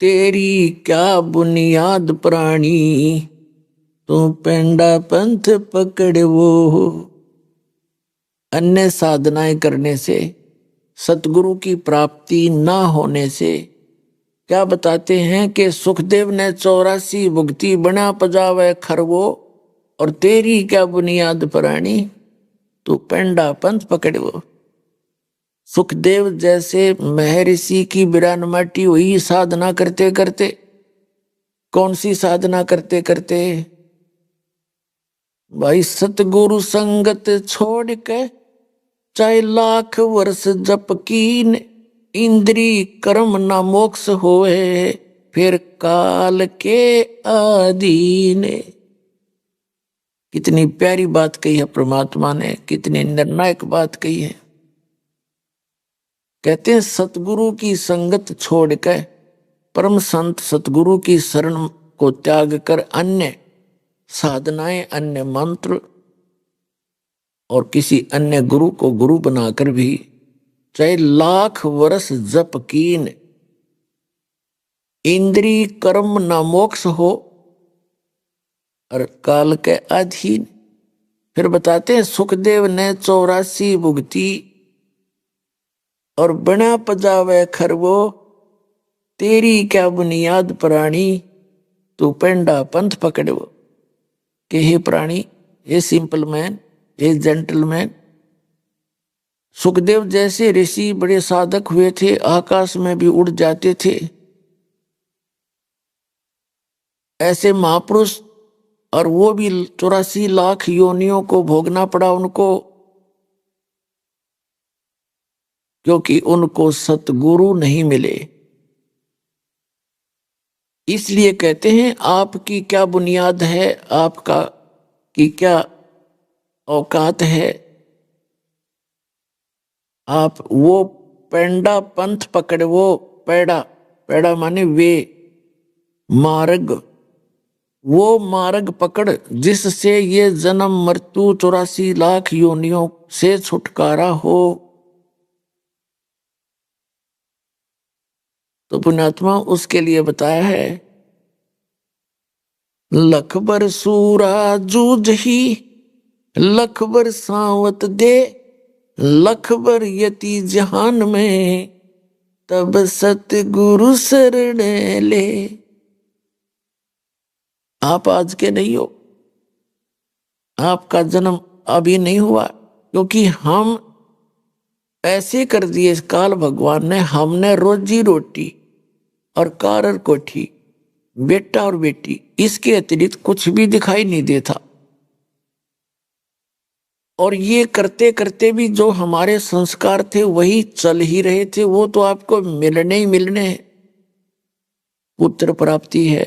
तेरी क्या बुनियाद प्राणी, तू पेंडा पंथ पकड़वो। अन्य साधनाएं करने से, सतगुरु की प्राप्ति ना होने से, क्या बताते हैं कि सुखदेव ने 84 भुगती, बना पजावे खरवो, और तेरी क्या बुनियाद प्राणी, तू पेंडा पंथ पकड़वो। सुखदेव जैसे महर्षि की विरानमाटी हुई साधना करते करते। कौन सी साधना करते करते? भाई सतगुरु संगत छोड़ के, चाहे लाख वर्ष जप कीन, इंद्री कर्म ना मोक्ष होए, फिर काल के अधीन। कितनी प्यारी बात कही है परमात्मा ने, कितनी निर्णायक बात कही है। कहते हैं, सतगुरु की संगत छोड़ कर, परम संत सतगुरु की शरण को त्याग कर, अन्य साधनाएं, अन्य मंत्र और किसी अन्य गुरु को गुरु बनाकर भी, चाहे लाख वर्ष जप कीन, इंद्री कर्म न मोक्ष हो, और काल के अधीन। फिर बताते हैं, सुखदेव ने 84 भुगती, और बना पजावे खरवो, तेरी क्या बुनियाद प्राणी, तू पेंडा पंथ पकड़ो। कि हे प्राणी, हे सिंपल मैन, हे जेंटलमैन। सुखदेव जैसे ऋषि बड़े साधक हुए थे, आकाश में भी उड़ जाते थे। ऐसे महापुरुष, और वो भी 84 लाख योनियों को भोगना पड़ा उनको, क्योंकि उनको सतगुरु नहीं मिले। इसलिए कहते हैं, आपकी क्या बुनियाद है, आपका की क्या औकात है। आप वो पेंडा पंथ पकड़वो। पैड़ा, पैड़ा माने वे मार्ग, वो मार्ग पकड़ जिससे ये जन्म मृत्यु 84 लाख योनियों से छुटकारा हो। तो पुण्यात्मा, उसके लिए बताया है, लखबर सूरा जूझ ही, लखबर सावत दे, लखबर यति जहान में, तब सतगुरु शरण ले। आप आज के नहीं हो, आपका जन्म अभी नहीं हुआ, क्योंकि हम ऐसे कर दिए इस काल भगवान ने, हमने रोजी रोटी और कार और कोठी, बेटा और बेटी, इसके अतिरिक्त कुछ भी दिखाई नहीं देता। और ये करते करते भी जो हमारे संस्कार थे वही चल ही रहे थे। वो तो आपको मिलने ही मिलने हैं। पुत्र प्राप्ति है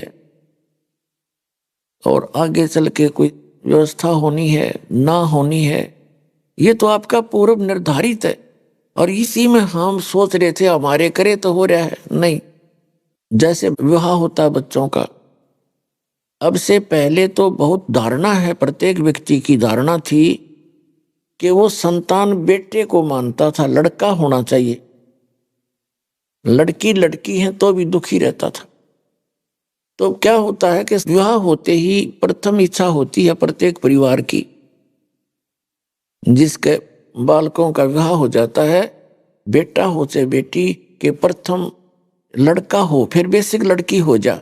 और आगे चल के कोई व्यवस्था होनी है ना होनी है, ये तो आपका पूर्व निर्धारित है। और इसी में हम सोच रहे थे हमारे करे तो हो रहा है, नहीं। जैसे विवाह होता है बच्चों का, अब से पहले तो बहुत धारणा है, प्रत्येक व्यक्ति की धारणा थी कि वो संतान बेटे को मानता था, लड़का होना चाहिए। लड़की लड़की है तो भी दुखी रहता था। तो क्या होता है कि विवाह होते ही प्रथम इच्छा होती है प्रत्येक परिवार की, जिसके बालकों का विवाह हो जाता है, बेटा हो चाहे बेटी, के प्रथम लड़का हो फिर बेसिक लड़की हो जा,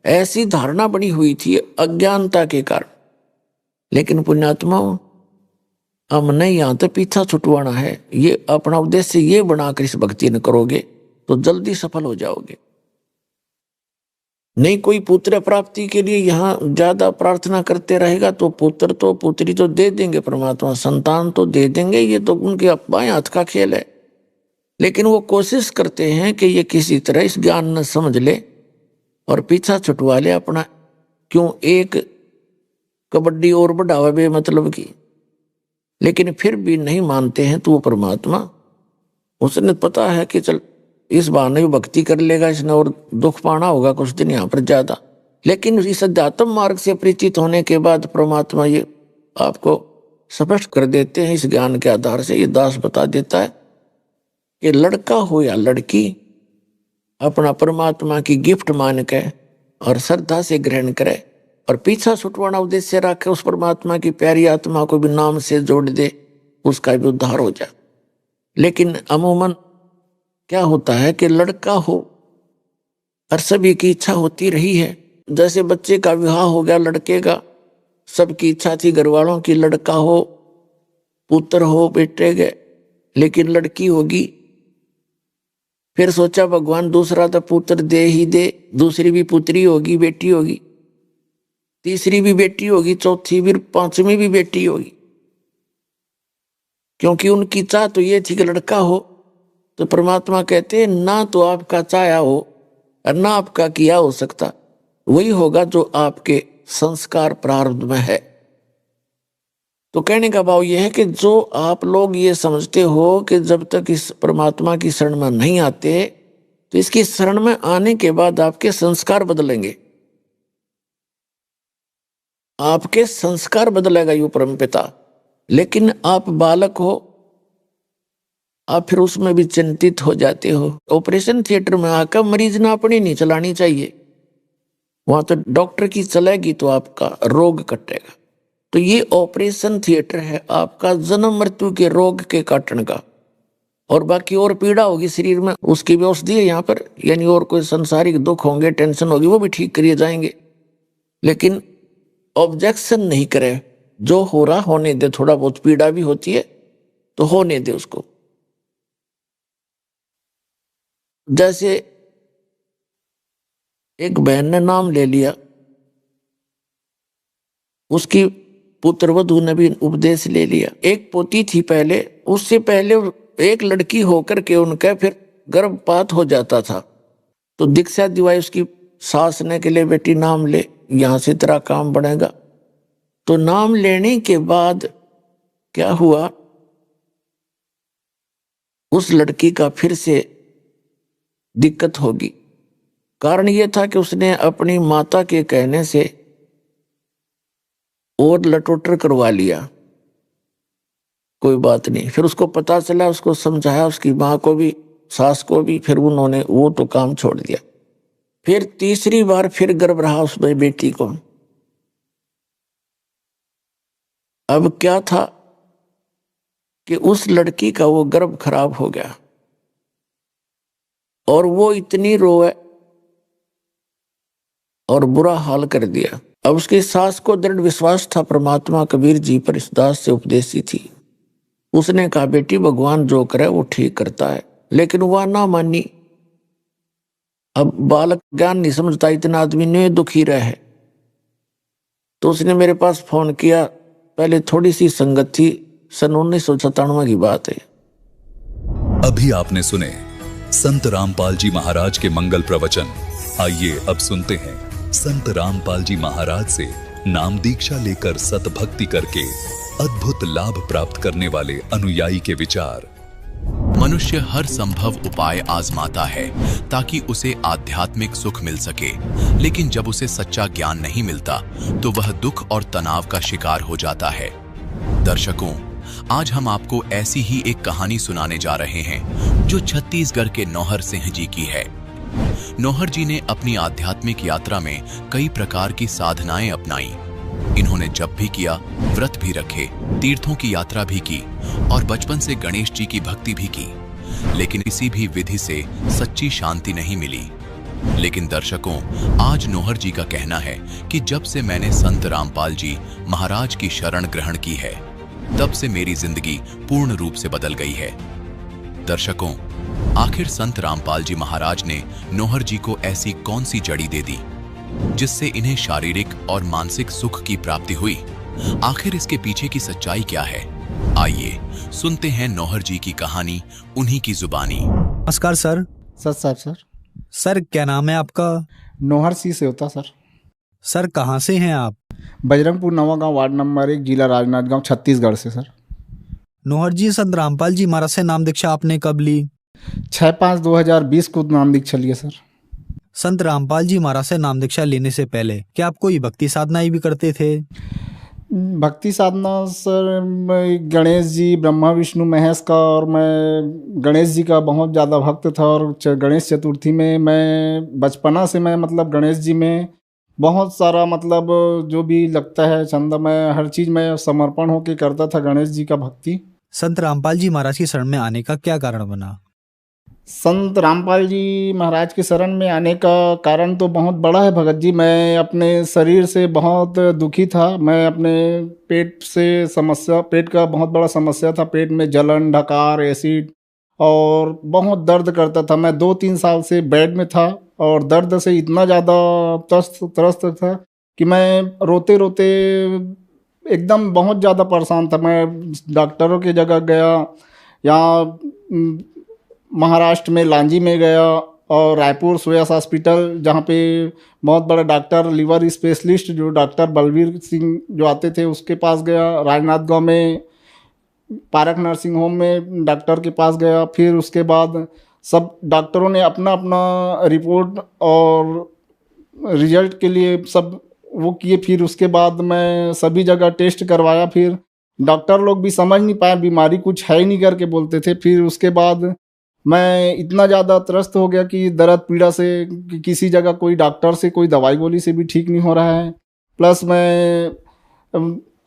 ऐसी धारणा बनी हुई थी अज्ञानता के कारण। लेकिन पुण्यात्माओं, हमने यहाँ तो पीछा छुटवाना है। ये अपना उद्देश्य ये बनाकर इस भक्ति न करोगे तो जल्दी सफल हो जाओगे। नहीं कोई पुत्र प्राप्ति के लिए यहाँ ज्यादा प्रार्थना करते रहेगा तो पुत्र तो पुत्री तो दे देंगे परमात्मा, संतान तो दे देंगे, ये तो उनके बाएं हाथ का खेल है। लेकिन वो कोशिश करते हैं कि ये किसी तरह इस ज्ञान न समझ ले और पीछा छुटवा ले अपना। क्यों एक कबड्डी और बढ़ावा बे मतलब की। लेकिन फिर भी नहीं मानते हैं तो वो परमात्मा, उसने पता है कि चल इस बहाने भी भक्ति कर लेगा इसने और दुख पाना होगा कुछ दिन यहाँ पर ज्यादा। लेकिन इस अध्यात्म मार्ग से परिचित होने के बाद परमात्मा ये आपको स्पष्ट कर देते हैं, इस ज्ञान के आधार से ये दास बता देता है कि लड़का हो या लड़की अपना परमात्मा की गिफ्ट मान के और श्रद्धा से ग्रहण करे और पीछा छुटवाना उद्देश्य रखे, उस परमात्मा की प्यारी आत्मा को भी नाम से जोड़ दे, उसका भी उद्धार हो जाए। लेकिन अमूमन क्या होता है कि लड़का हो और सभी की इच्छा होती रही है। जैसे बच्चे का विवाह हो गया लड़के का, सबकी इच्छा थी घर वालों की लड़का हो, पुत्र हो, बेटे गए, लेकिन लड़की होगी। फिर सोचा भगवान दूसरा तो पुत्र दे ही दे, दूसरी भी पुत्री होगी, बेटी होगी, तीसरी भी बेटी होगी, चौथी भी, पांचवी भी बेटी होगी। क्योंकि उनकी चाह तो ये थी कि लड़का हो। तो परमात्मा कहते हैं ना तो आपका चाहा हो और ना आपका किया हो सकता, वही होगा जो आपके संस्कार प्रारब्ध में है। तो कहने का भाव यह है कि जो आप लोग ये समझते हो कि जब तक इस परमात्मा की शरण में नहीं आते तो इसकी शरण में आने के बाद आपके संस्कार बदलेंगे, आपके संस्कार बदलेगा यू परमपिता। लेकिन आप बालक हो, आप फिर उसमें भी चिंतित हो जाते हो। ऑपरेशन थिएटर में आकर मरीज ने अपनी नहीं चलानी चाहिए, वहां तो डॉक्टर की चलेगी तो आपका रोग कटेगा। तो ये ऑपरेशन थिएटर है आपका जन्म मृत्यु के रोग के काटने का, और बाकी और पीड़ा होगी शरीर में उसकी भी औषधि है यहाँ पर, यानी और कोई संसारिक दुख होंगे, टेंशन होगी, वो भी ठीक करिए जाएंगे। लेकिन ऑब्जेक्शन नहीं करे, जो हो रहा होने दे, थोड़ा बहुत पीड़ा भी होती है तो होने दे उसको। जैसे एक बहन ने नाम ले लिया, उसकी पुत्रवधू ने भी उपदेश ले लिया। एक पोती थी पहले, उससे पहले एक लड़की होकर के उनका फिर गर्भपात हो जाता था, तो दीक्षा दिवाई उसकी सास ने के लिए, बेटी नाम ले, यहां से तेरा काम बनेगा। तो नाम लेने के बाद क्या हुआ, उस लड़की का फिर से दिक्कत होगी। कारण यह था कि उसने अपनी माता के कहने से और लटोटर करवा लिया। कोई बात नहीं, फिर उसको पता चला, उसको समझाया, उसकी माँ को भी सास को भी, फिर उन्होंने वो तो काम छोड़ दिया। फिर तीसरी बार फिर गर्भ रहा उसमें बेटी को। अब क्या था कि उस लड़की का वो गर्भ खराब हो गया और वो इतनी रोए और बुरा हाल कर दिया। अब उसकी सास को दृढ़ विश्वास था परमात्मा कबीर जी पर, इस दास से उपदेशी थी, उसने कहा बेटी भगवान जो करे वो ठीक करता है, लेकिन वह ना मानी। अब बालक ज्ञान नहीं समझता, इतना आदमी ने दुखी रहे। तो उसने मेरे पास फोन किया, पहले थोड़ी सी संगत थी, सन 1997 की बात है। अभी आपने सुने संत रामपाल जी महाराज के मंगल प्रवचन। आइए अब सुनते हैं संत रामपाल जी महाराज से नाम दीक्षा लेकर सतभक्ति करके अद्भुत लाभ प्राप्त करने वाले अनुयायी के विचार। मनुष्य हर संभव उपाय आजमाता है ताकि उसे आध्यात्मिक सुख मिल सके, लेकिन जब उसे सच्चा ज्ञान नहीं मिलता तो वह दुख और तनाव का शिकार हो जाता है। दर्शकों, आज हम आपको ऐसी ही एक कहानी सुनाने जा रहे हैं जो छत्तीसगढ़ के नौहर सिंह जी की है। नौहर जी ने अपनी आध्यात्मिक यात्रा में कई प्रकार की साधनाएं अपनाई। इन्होंने जप भी किया, व्रत भी रखे, तीर्थों की यात्रा भी की और बचपन से गणेश जी की भक्ति भी की, लेकिन किसी भी विधि से सच्ची शांति नहीं मिली। लेकिन दर्शकों, आज नौहर जी का कहना है कि जब से मैंने संत रामपाल जी महाराज की शरण ग्रहण की है, तब से मेरी जिंदगी पूर्ण रूप से बदल गई है। दर्शकों, आखिर संत रामपाल जी महाराज ने नौहर जी को ऐसी कौन सी जड़ी दे दी जिससे इन्हें शारीरिक और मानसिक सुख की प्राप्ति हुई? आखिर इसके पीछे की सच्चाई क्या है? आइए सुनते हैं नौहर जी की कहानी उन्हीं की जुबानी। नमस्कार सर। सर सर क्या नाम है आपका? नौहर सिंह से होता सर। सर कहाँ से हैं आप? बजरंगपुर नवागांव, वार्ड नंबर 1, जिला राजनांदगांव, छत्तीसगढ़ से सर। नौहर जी, संत रामपाल जी महाराज से नाम दीक्षा आपने कब ली? 6/5/2020 को नाम दीक्षा लिया सर। संत रामपाल जी महाराज से नाम दीक्षा लेने से पहले क्या आप कोई भक्ति साधनाएं भी करते थे? भक्ति साधना सर, मैं गणेश जी, ब्रह्मा विष्णु महेश का, और मैं गणेश जी का बहुत ज़्यादा भक्त था। और गणेश चतुर्थी में मैं बचपना से मैं मतलब गणेश जी में बहुत सारा मतलब जो भी लगता है चंदा, मैं हर चीज़ में समर्पण होकर करता था गणेश जी का भक्ति। संत रामपाल जी महाराज की शरण में आने का क्या कारण बना? संत रामपाल जी महाराज के शरण में आने का कारण तो बहुत बड़ा है भगत जी। मैं अपने शरीर से बहुत दुखी था। मैं अपने पेट का बहुत बड़ा समस्या था। पेट में जलन, डकार, एसिड और बहुत दर्द करता था। मैं 2-3 साल से बेड में था और दर्द से इतना ज़्यादा त्रस्त था कि मैं रोते रोते एकदम बहुत ज़्यादा परेशान था। मैं डॉक्टरों की जगह गया, यहाँ महाराष्ट्र में लांजी में गया और रायपुर सुयस हॉस्पिटल, जहाँ पे बहुत बड़ा डॉक्टर लीवर स्पेशलिस्ट जो डॉक्टर बलवीर सिंह जो आते थे उसके पास गया। राजनांदगांव में पारक नर्सिंग होम में डॉक्टर के पास गया। फिर उसके बाद सब डॉक्टरों ने अपना अपना रिपोर्ट और रिजल्ट के लिए सब वो किए। फिर उसके बाद मैं सभी जगह टेस्ट करवाया। फिर डॉक्टर लोग भी समझ नहीं पाए, बीमारी कुछ है ही नहीं करके बोलते थे। फिर उसके बाद मैं इतना ज़्यादा त्रस्त हो गया कि दर्द पीड़ा से कि किसी जगह कोई डॉक्टर से कोई दवाई गोली से भी ठीक नहीं हो रहा है। प्लस मैं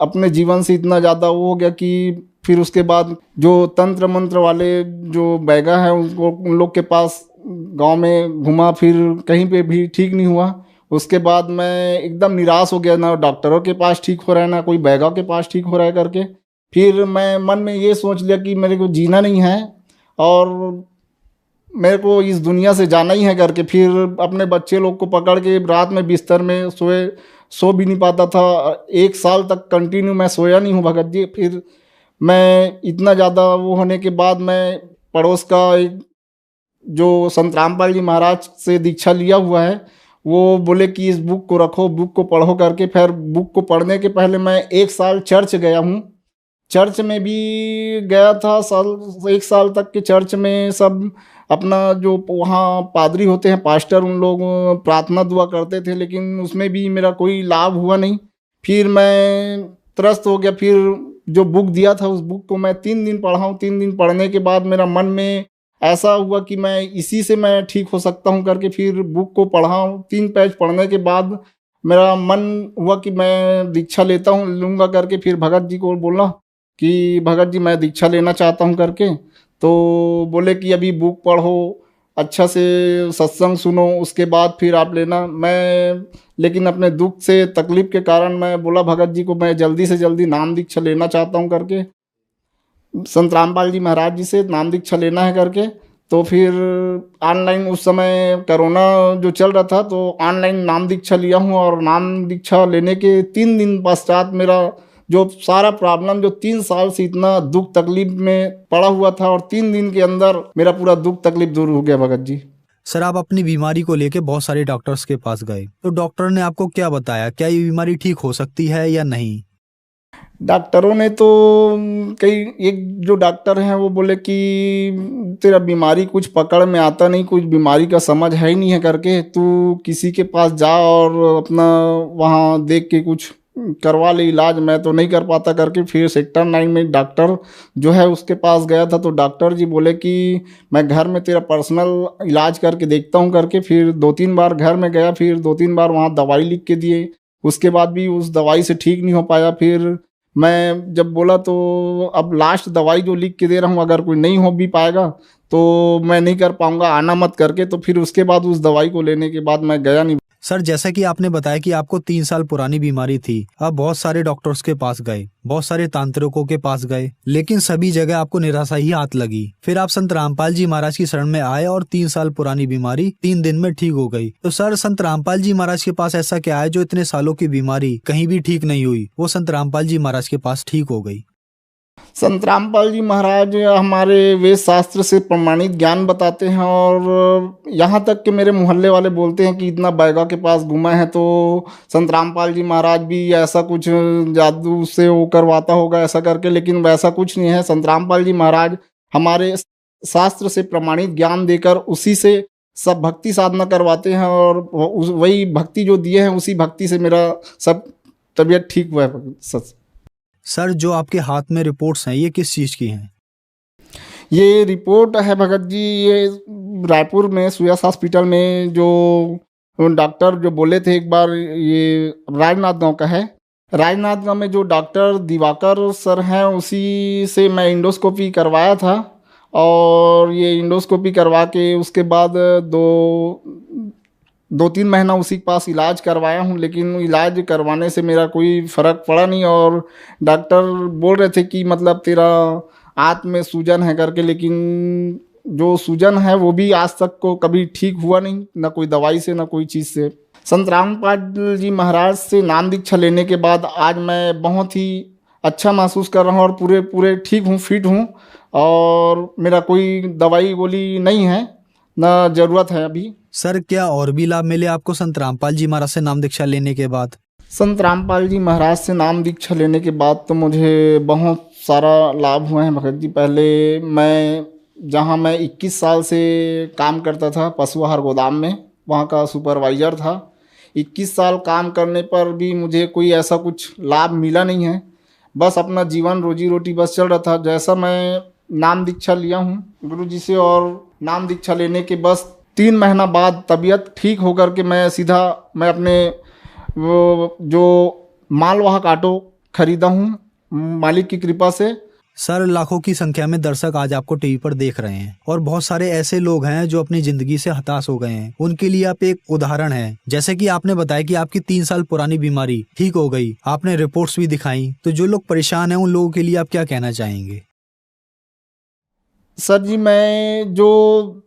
अपने जीवन से इतना ज़्यादा वो हो गया कि फिर उसके बाद जो तंत्र मंत्र वाले जो बैगा हैं उन लोग के पास गांव में घुमा, फिर कहीं पे भी ठीक नहीं हुआ। उसके बाद मैं एकदम निराश हो गया, ना डॉक्टरों के पास ठीक हो रहा है ना कोई बैगा के पास ठीक हो रहा है करके। फिर मैं मन में ये सोच लिया कि मेरे को जीना नहीं है और मेरे को इस दुनिया से जाना ही है करके। फिर अपने बच्चे लोग को पकड़ के रात में बिस्तर में सो भी नहीं पाता था। 1 साल तक कंटिन्यू मैं सोया नहीं हूँ भगत जी। फिर मैं इतना ज़्यादा वो होने के बाद मैं पड़ोस का एक जो संत रामपाल जी महाराज से दीक्षा लिया हुआ है वो बोले कि इस बुक को रखो, बुक को पढ़ो करके। फिर बुक को पढ़ने के पहले मैं 1 साल चर्च गया हूँ। चर्च में भी गया था 1 साल तक के चर्च में सब अपना जो वहाँ पादरी होते हैं, पास्टर, उन लोग प्रार्थना दुआ करते थे, लेकिन उसमें भी मेरा कोई लाभ हुआ नहीं। फिर मैं त्रस्त हो गया। फिर जो बुक दिया था उस बुक को मैं 3 दिन पढ़ा हूँ। 3 दिन पढ़ने के बाद मेरा मन में ऐसा हुआ कि मैं इसी से मैं ठीक हो सकता हूँ करके फिर बुक को पढ़ा हूँ। 3 पेज पढ़ने के बाद मेरा मन हुआ कि मैं दीक्षा लूँगा करके। फिर भगत जी को बोला कि भगत जी मैं दीक्षा लेना चाहता हूँ करके। तो बोले कि अभी बुक पढ़ो, अच्छा से सत्संग सुनो, उसके बाद फिर आप लेना। मैं लेकिन अपने दुख से तकलीफ के कारण मैं बोला भगत जी को मैं जल्दी से जल्दी नाम दीक्षा लेना चाहता हूँ करके। संत रामपाल जी महाराज जी से नाम दीक्षा लेना है करके। तो फिर ऑनलाइन उस समय कोरोना जो चल रहा था, तो ऑनलाइन नाम दीक्षा लिया हूँ। और नाम दीक्षा लेने के 3 दिन पश्चात मेरा जो सारा प्रॉब्लम, जो 3 साल से इतना दुख तकलीफ में पड़ा हुआ था, और 3 दिन के अंदर मेरा पूरा दुख तकलीफ दूर हो गया भगत जी। सर, आप अपनी बीमारी को लेके बहुत सारे डॉक्टर्स के पास गए, तो डॉक्टर ने आपको क्या बताया? क्या ये बीमारी ठीक हो सकती है या नहीं? डॉक्टरों ने तो एक जो डॉक्टर हैं वो बोले कि तेरा बीमारी कुछ पकड़ में आता नहीं, कुछ बीमारी का समझ है ही नहीं है करके, तू किसी के पास जा और अपना वहाँ देख के कुछ करवा ले इलाज, मैं तो नहीं कर पाता करके। फिर सेक्टर 9 में डॉक्टर जो है उसके पास गया था, तो डॉक्टर जी बोले कि मैं घर में तेरा पर्सनल इलाज करके देखता हूँ करके। फिर 2-3 बार घर में गया, फिर 2-3 बार वहाँ दवाई लिख के दिए, उसके बाद भी उस दवाई से ठीक नहीं हो पाया। फिर मैं जब बोला तो अब लास्ट दवाई जो लिख के दे रहा हूँ, अगर कोई नहीं हो भी पाएगा तो मैं नहीं कर पाऊँगा, आना मत करके। तो फिर उसके बाद उस दवाई को लेने के बाद मैं गया नहीं। सर, जैसा कि आपने बताया कि आपको 3 साल पुरानी बीमारी थी, आप बहुत सारे डॉक्टर्स के पास गए, बहुत सारे तांत्रिकों के पास गए, लेकिन सभी जगह आपको निराशा ही हाथ लगी। फिर आप संत रामपाल जी महाराज की शरण में आए और 3 साल पुरानी बीमारी 3 दिन में ठीक हो गई। तो सर, संत रामपाल जी महाराज के पास ऐसा क्या है जो इतने सालों की बीमारी कहीं भी ठीक नहीं हुई, वो संत रामपाल जी महाराज के पास ठीक हो गई? संत रामपाल जी महाराज हमारे वेद शास्त्र से प्रमाणित ज्ञान बताते हैं, और यहाँ तक कि मेरे मोहल्ले वाले बोलते हैं कि इतना बैगा के पास घूमा है तो संत रामपाल जी महाराज भी ऐसा कुछ जादू से वो करवाता होगा ऐसा करके, लेकिन वैसा कुछ नहीं है। संत रामपाल जी महाराज हमारे शास्त्र से प्रमाणित ज्ञान देकर उसी से सब भक्ति साधना करवाते हैं, और वही भक्ति जो दिए हैं उसी भक्ति से मेरा सब तबीयत ठीक हुआ है। सच सर, जो आपके हाथ में रिपोर्ट्स हैं, ये किस चीज़ की हैं? ये रिपोर्ट है भगत जी, ये रायपुर में सुयस हॉस्पिटल में जो डॉक्टर जो बोले थे एक बार, ये राजनाथ गांव का है। राजनाथ गांव में जो डॉक्टर दिवाकर सर हैं, उसी से मैं इंडोस्कोपी करवाया था। और ये इंडोस्कोपी करवा के उसके बाद 2-3 महीना उसी के पास इलाज करवाया हूँ, लेकिन इलाज करवाने से मेरा कोई फ़र्क पड़ा नहीं। और डॉक्टर बोल रहे थे कि मतलब तेरा आंत में सूजन है करके, लेकिन जो सूजन है वो भी आज तक को कभी ठीक हुआ नहीं, ना कोई दवाई से ना कोई चीज़ से। संत रामपाल जी महाराज से नाम दीक्षा लेने के बाद आज मैं बहुत ही अच्छा महसूस कर रहा हूँ, और पूरे ठीक हूँ, फिट हूँ, और मेरा कोई दवाई गोली नहीं है, ना ज़रूरत है अभी। सर, क्या और भी लाभ मिले आपको संत रामपाल जी महाराज से नाम दीक्षा लेने के बाद? संत रामपाल जी महाराज से नाम दीक्षा लेने के बाद तो मुझे बहुत सारा लाभ हुए हैं भगत जी। पहले जहाँ मैं 21 साल से काम करता था पशु आहार गोदाम में, वहाँ का सुपरवाइज़र था। 21 साल काम करने पर भी मुझे कोई ऐसा कुछ लाभ मिला नहीं है, बस अपना जीवन रोजी रोटी बस चल रहा था। जैसा मैं नाम दीक्षा लिया हूँ गुरु जी से, और नाम दीक्षा लेने के बस 3 महीना बाद तबीयत ठीक होकर के मैं अपने वो जो मालवाहक ऑटो खरीदा हूँ मालिक की कृपा से। सर, लाखों की संख्या में दर्शक आज आपको टीवी पर देख रहे हैं, और बहुत सारे ऐसे लोग हैं जो अपनी जिंदगी से हताश हो गए हैं। उनके लिए आप एक उदाहरण हैं। जैसे कि आपने बताया कि आपकी 3 साल पुरानी बीमारी ठीक हो गई, आपने रिपोर्ट्स भी दिखाई, तो जो लोग परेशान हैं उन लोगों के लिए आप क्या कहना चाहेंगे? सर जी, मैं जो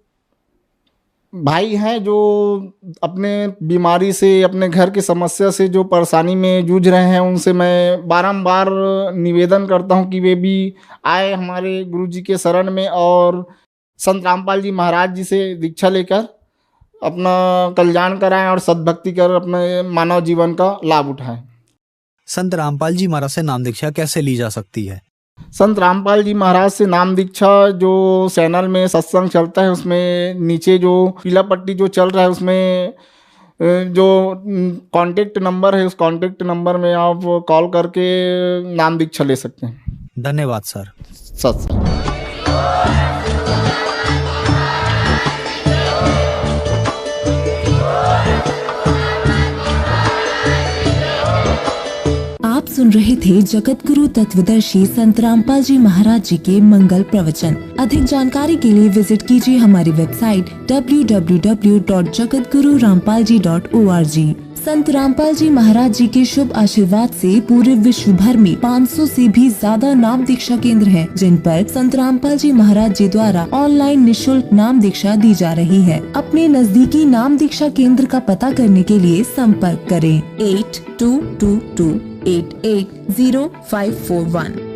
भाई हैं जो अपने बीमारी से, अपने घर की समस्या से जो परेशानी में जूझ रहे हैं, उनसे मैं बारंबार निवेदन करता हूं कि वे भी आए हमारे गुरु जी के शरण में, और संत रामपाल जी महाराज जी से दीक्षा लेकर अपना कल्याण कराएं और सद्भक्ति कर अपने मानव जीवन का लाभ उठाएं। संत रामपाल जी महाराज से नाम दीक्षा कैसे ली जा सकती है? संत रामपाल जी महाराज से नाम दीक्षा जो चैनल में सत्संग चलता है, उसमें नीचे जो पीला पट्टी जो चल रहा है, उसमें जो कांटेक्ट नंबर है, उस कांटेक्ट नंबर में आप कॉल करके नाम दीक्षा ले सकते हैं। धन्यवाद सर। सत्संग। आप सुन रहे थे जगत गुरु तत्वदर्शी संत रामपाल जी महाराज जी के मंगल प्रवचन। अधिक जानकारी के लिए विजिट कीजिए हमारी वेबसाइट www.jagatgururampalji.org। संत रामपाल जी महाराज जी के शुभ आशीर्वाद से पूरे विश्व भर में 500 से भी ज्यादा नाम दीक्षा केंद्र हैं, जिन पर संत रामपाल जी महाराज जी द्वारा ऑनलाइन निःशुल्क नाम दीक्षा दी जा रही है। अपने नजदीकी नाम दीक्षा केंद्र का पता करने के लिए संपर्क करें 8222880541।